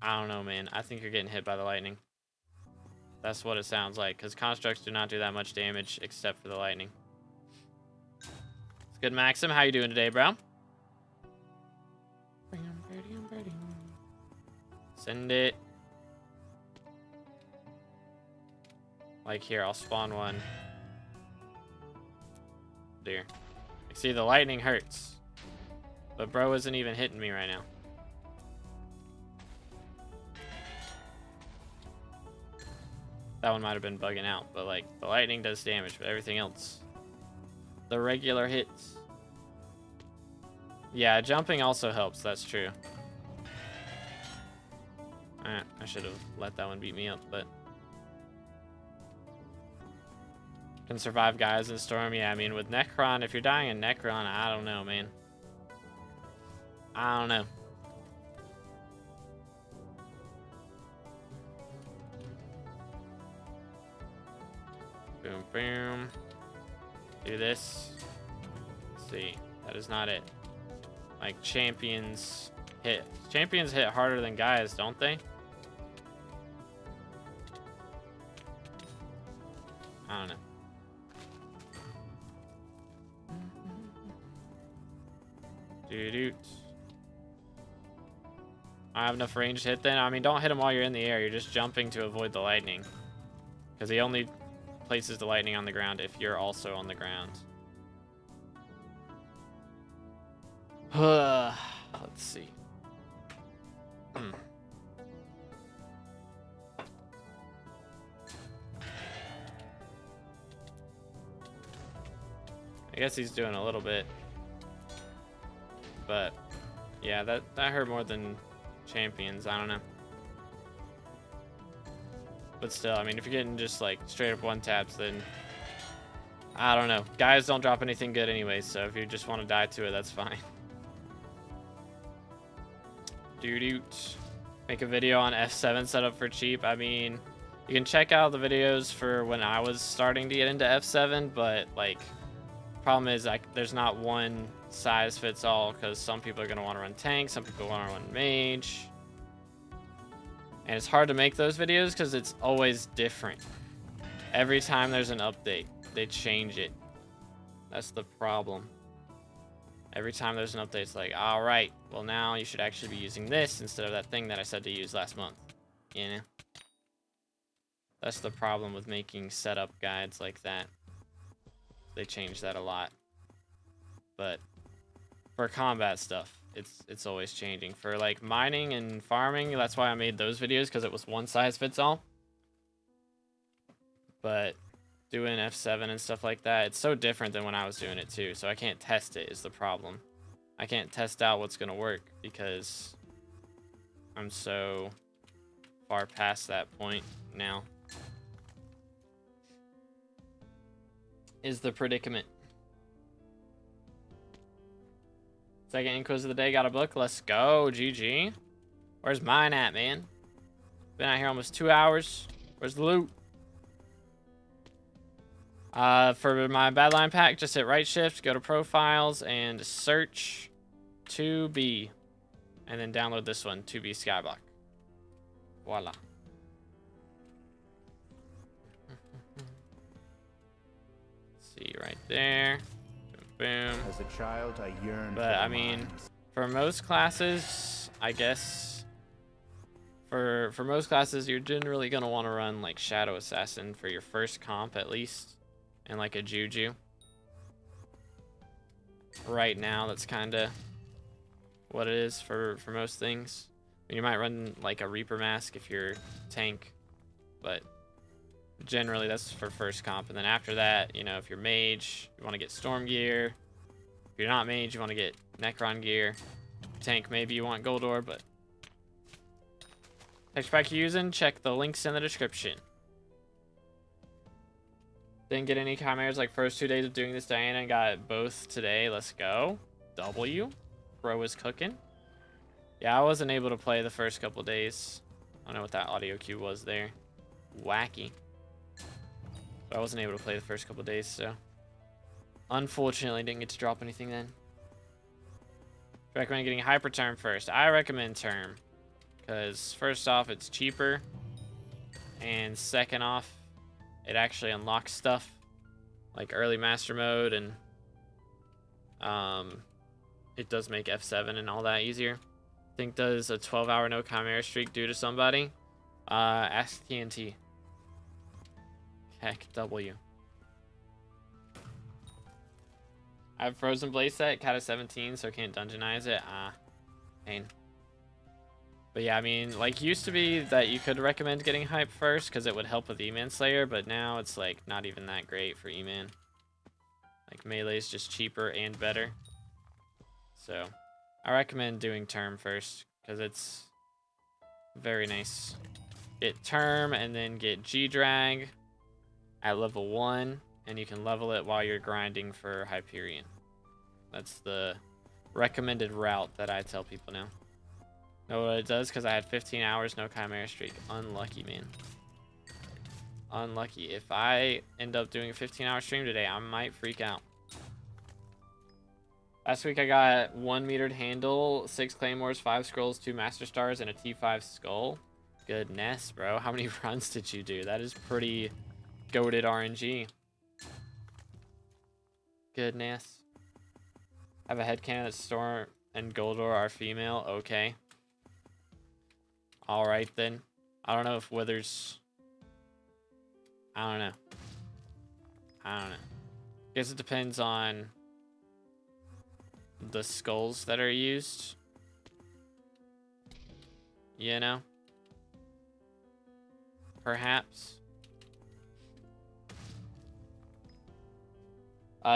I don't know, man. I think you're getting hit by the lightning. That's what it sounds like, because constructs do not do that much damage except for the lightning. It's good, Maxim. How you doing today, bro? Send it. Like here, I'll spawn one. Dear. See, the lightning hurts. But bro isn't even hitting me right now. That one might have been bugging out, but like the lightning does damage, but everything else, the regular hits. Yeah, jumping also helps. That's true. I should have let that one beat me up, but can survive guys in storm. Yeah, I mean with Necron, if you're dying in Necron, I don't know, man. I don't know. Boom, boom. Do this. Let's see. That is not it. Like, champions hit. Champions hit harder than guys, don't they? I don't know. Doo-doot. I have enough range to hit then. I mean, don't hit him while you're in the air. You're just jumping to avoid the lightning. Because he only places the lightning on the ground if you're also on the ground. Let's see. I guess he's doing a little bit. But yeah, that hurt more than champions. I don't know. But still, I mean, if you're getting just like straight up one taps, then I don't know. Guys don't drop anything good anyways, so if you just want to die to it, that's fine. Doo-doot. Make a video on F7 setup for cheap. I mean, you can check out the videos for when I was starting to get into F7, but like, problem is there's not one size fits all, because some people are going to want to run tank, some people want to run mage. And it's hard to make those videos because it's always different. Every time there's an update, they change it. That's the problem. Every time there's an update, it's like, all right, well now you should actually be using this instead of that thing that I said to use last month. You know? That's the problem with making setup guides like that. They change that a lot. But for combat stuff, it's always changing. For like mining and farming, that's why I made those videos, because it was one size fits all. But doing F7 and stuff like that, it's so different than when I was doing it too, so I can't test it is the problem. I can't test out what's gonna work because I'm so far past that point now. Is the predicament. Second inquis of the day, got a book. Let's go, GG. Where's mine at, man? Been out here almost 2 hours. Where's the loot? For my Badline pack, just hit right shift, go to profiles, and search 2B. And then download this one, 2B SkyBlock. Voila. See right there. Boom. As a child, I yearned. But I mean, for most classes, I guess for most classes, you're generally gonna want to run like Shadow Assassin for your first comp at least, and like a Juju. Right now, that's kind of what it is for most things. I mean, you might run like a Reaper Mask if you're tank, but Generally, that's for first comp. And then after that, you know, if you're mage, you want to get storm gear. If you're not mage, you want to get Necron gear. Tank, maybe you want gold ore, but texture pack you're using, check the links in the description. Didn't get any chimeras like first 2 days of doing this Diana and got both today. Let's go. W. Bro is cooking. Yeah, I wasn't able to play the first couple days. I don't know what that audio cue was there. Wacky. But I wasn't able to play the first couple days, so unfortunately didn't get to drop anything then. Recommend getting hyper term first. I recommend term because first off it's cheaper, and second off it actually unlocks stuff like early master mode, and it does make F7 and all that easier. I think does a 12-hour no chimera streak do to somebody? Ask TNT. Heck W. I have Frozen Blaze set, cat of 17, so I can't dungeonize it. Pain. But yeah, I mean, like, used to be that you could recommend getting hype first because it would help with E-Man Slayer, but now it's, like, not even that great for E-Man. Like, melee is just cheaper and better. So, I recommend doing term first because it's very nice. Get term and then get G-Drag at level 1, and you can level it while you're grinding for Hyperion. That's the recommended route that I tell people now. Know what it does? Because I had 15 hours, no chimera streak. Unlucky, man. Unlucky. If I end up doing a 15-hour stream today, I might freak out. Last week I got 1 metered handle, 6 claymores, 5 scrolls, 2 master stars, and a T5 skull. Goodness, bro. How many runs did you do? That is pretty goated RNG. Goodness. I have a headcanon that Storm and Goldor are female. Okay. Alright then. I don't know if Withers... I don't know. Guess it depends on the skulls that are used. You know? Perhaps.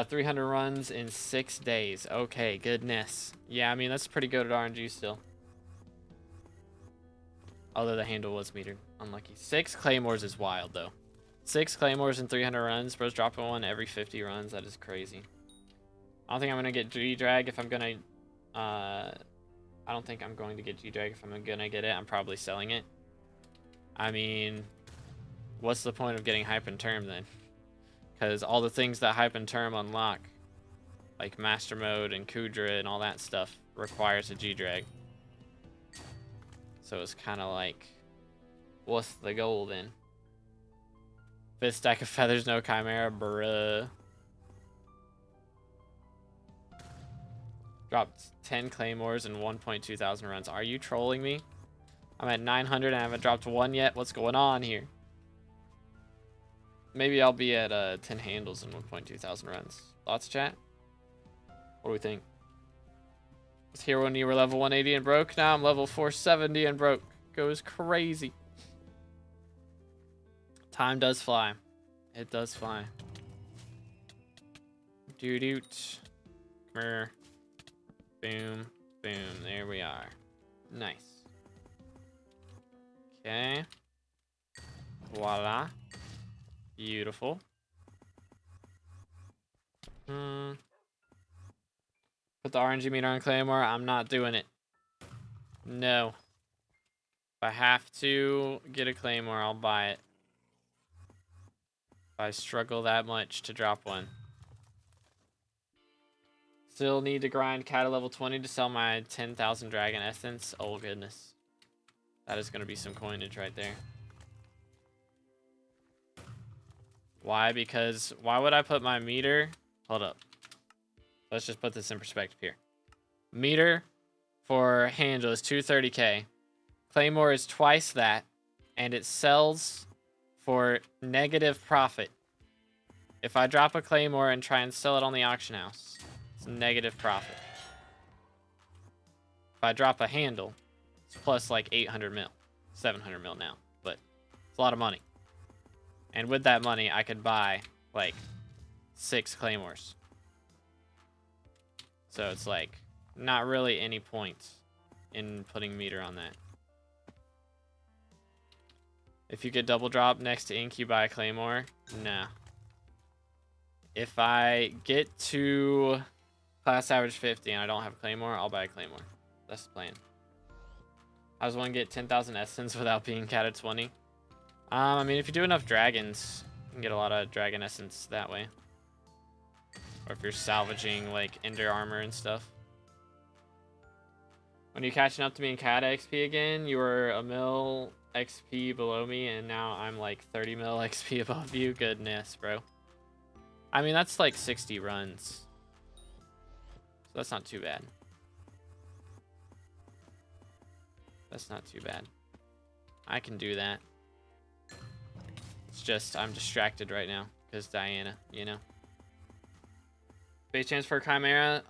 300 runs in 6 days. Okay, goodness. Yeah, I mean, that's pretty good at RNG still. Although the handle was metered. Unlucky. 6 claymores is wild, though. 6 claymores in 300 runs. Bro's dropping one every 50 runs. That is crazy. I don't think I'm going to get G-Drag if I'm going to... I don't think I'm going to get G-Drag if I'm going to get it. I'm probably selling it. I mean, what's the point of getting hype and term then? Because all the things that hype and term unlock, like master mode and Kudra and all that stuff, requires a G-Drag. So it's kind of like, what's the goal then? 5th stack of feathers, no chimera, bruh. Dropped 10 claymores and 1.2 thousand runs. Are you trolling me? I'm at 900 and I haven't dropped 1 yet. What's going on here? Maybe I'll be at 10 handles and 1.2 thousand runs. Thoughts, chat? What do we think? Was here when you were level 180 and broke. Now I'm level 470 and broke. Goes crazy. Time does fly. It does fly. Doo-doot. Come here. Boom. Boom. There we are. Nice. Okay. Voila. Beautiful. Put the RNG meter on Claymore. I'm not doing it. No. If I have to get a Claymore, I'll buy it. If I struggle that much to drop one. Still need to grind Cat level 20 to sell my 10,000 Dragon Essence. Oh, goodness. That is going to be some coinage right there. Why? Because why would I put my meter? Hold up. Let's just put this in perspective here. Meter for handle is 230k. Claymore is twice that, and it sells for negative profit. If I drop a Claymore and try and sell it on the auction house, it's negative profit. If I drop a handle, it's plus like 800 mil, 700 mil now, but it's a lot of money. And with that money, I could buy, like, 6 claymores. So it's, like, not really any point in putting meter on that. If you get double drop next to ink, you buy a claymore. Nah. If I get to class average 50 and I don't have a claymore, I'll buy a claymore. That's the plan. I just want to get 10,000 essence without being cat at 20. I mean, if you do enough dragons, you can get a lot of dragon essence that way. Or if you're salvaging, like, ender armor and stuff. When you're catching up to me in cat XP again, you were a mil XP below me, and now I'm, like, 30 mil XP above you. Goodness, bro. I mean, that's, like, 60 runs. So that's not too bad. That's not too bad. I can do that. It's just I'm distracted right now because Diana, you know. Base chance for Chimera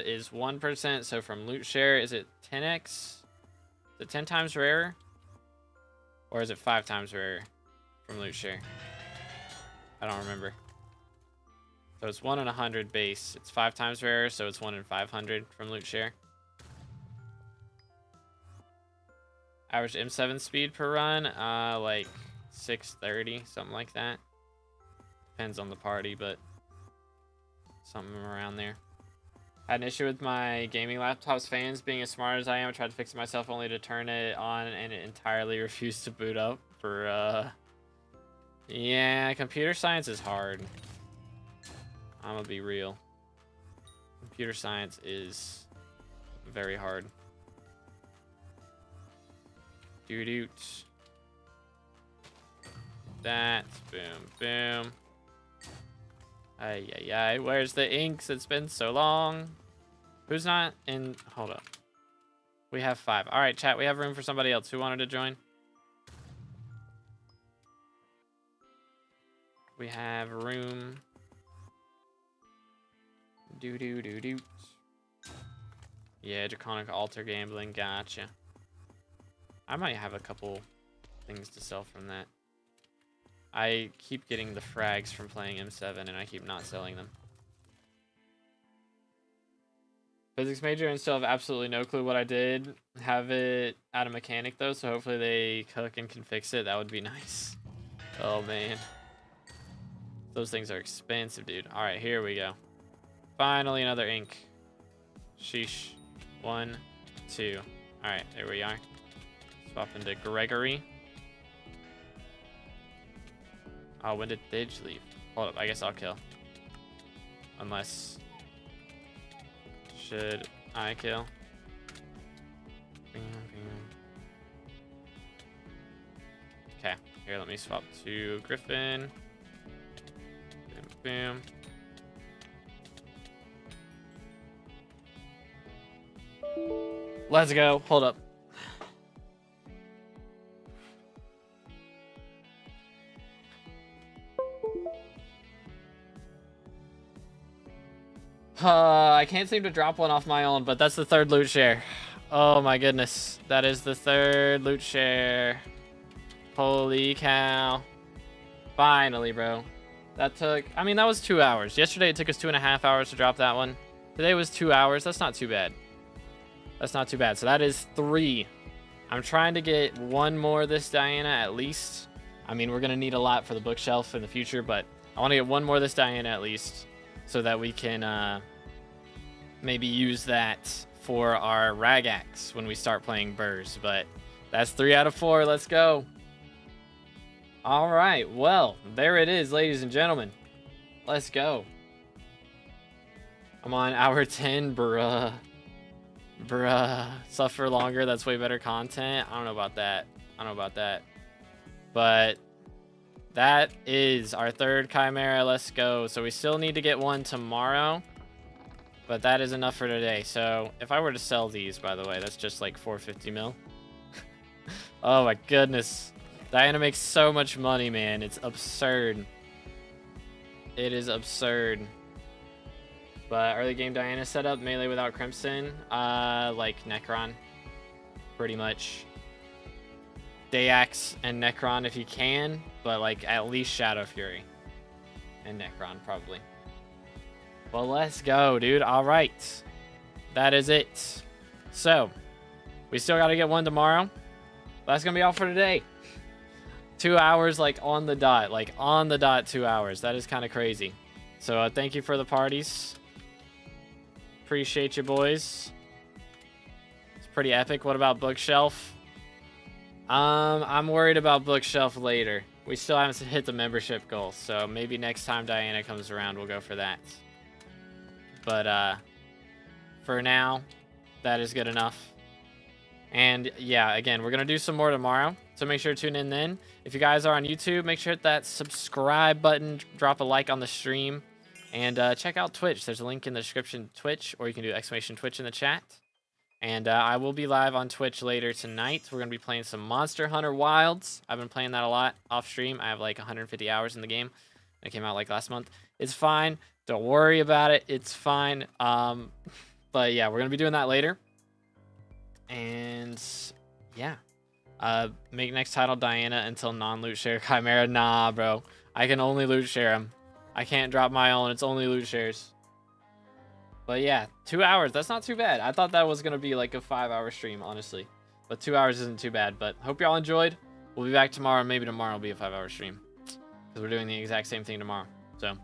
is 1%. So from loot share, is it 10x? Is it 10 times rarer? Or is it 5 times rarer from loot share? I don't remember. So it's 1 in 100 base. It's 5 times rarer, so it's 1 in 500 from loot share. Average M7 speed per run, like 630, something like that. Depends on the party, but something around there. Had an issue with my gaming laptop's fans being as smart as I am. I tried to fix it myself only to turn it on and it entirely refused to boot up for, yeah, computer science is hard. I'm gonna be real. Computer science is very hard. Doot. That. Boom, boom. Ay, ay, ay. Where's the inks? It's been so long. Who's not in? Hold up. We have 5. All right, chat. We have room for somebody else. Who wanted to join? We have room. Doot. Yeah, Draconic Altar Gambling. Gotcha. I might have a couple things to sell from that. I keep getting the frags from playing M7 and I keep not selling them. Physics major and still have absolutely no clue what I did. Have it out of mechanic though, so hopefully they cook and can fix it. That would be nice. Oh man. Those things are expensive, dude. Alright, here we go. Finally another ink. Sheesh. 1, 2. Alright, there we are. Swap into Gregory. Oh, when did Didge leave? Hold up, I guess I'll kill. Unless... Should I kill? Okay, here, let me swap to Griffin. Boom, boom. Let's go. Hold up. I can't seem to drop one off my own, but that's the 3rd loot share. Oh my goodness. That is the 3rd loot share. Holy cow. Finally, bro. That took, I mean, that was 2 hours. Yesterday it took us 2.5 hours to drop that one. Today was 2 hours. That's not too bad. That's not too bad. So that is 3. I'm trying to get 1 more this Diana at least. I mean, we're going to need a lot for the bookshelf in the future, but I want to get 1 more this Diana at least so that we can maybe use that for our Ragax when we start playing Burrs. But that's 3 out of 4. Let's go. All right. Well, there it is, ladies and gentlemen. Let's go. I'm on hour 10, bruh. Bruh. Suffer longer. That's way better content. I don't know about that. But that is our 3rd Chimera. Let's go. So we still need to get 1 tomorrow. But that is enough for today. So if I were to sell these, by the way, that's just like 450 mil. Oh my goodness. Diana makes so much money, man. It's absurd. It is absurd. But early game Diana setup, melee without Crimson. Like Necron. Pretty much. Dayax and Necron if you can, but like at least Shadow Fury and Necron probably. Well, let's go, dude. All right, that is it. So we still got to get one tomorrow. That's gonna be all for today. 2 hours, like on the dot, 2 hours. That is kind of crazy. So thank you for the parties. Appreciate you, boys. It's pretty epic. What about Bookshelf? I'm worried about Bookshelf later. We still haven't hit the membership goal, so maybe next time Diana comes around, we'll go for that. But for now, that is good enough. And yeah, again, we're gonna do some more tomorrow, so make sure to tune in then. If you guys are on YouTube, make sure to hit that subscribe button, drop a like on the stream, and check out Twitch. There's a link in the description to Twitch, or you can do !Twitch in the chat. And I will be live on Twitch later tonight. We're going to be playing some Monster Hunter Wilds. I've been playing that a lot off stream. I have like 150 hours in the game. It came out like last month. It's fine. Don't worry about it. It's fine. But yeah, we're going to be doing that later. And yeah. Make next title Diana until non-loot share Chimera. Nah, bro. I can only loot share them. I can't drop my own. It's only loot shares. But yeah, 2 hours. That's not too bad. I thought that was going to be like a 5-hour stream, honestly. But 2 hours isn't too bad. But hope y'all enjoyed. We'll be back tomorrow. Maybe tomorrow will be a 5-hour stream. Because we're doing the exact same thing tomorrow. So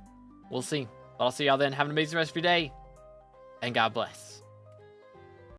we'll see. But I'll see y'all then. Have an amazing rest of your day. And God bless.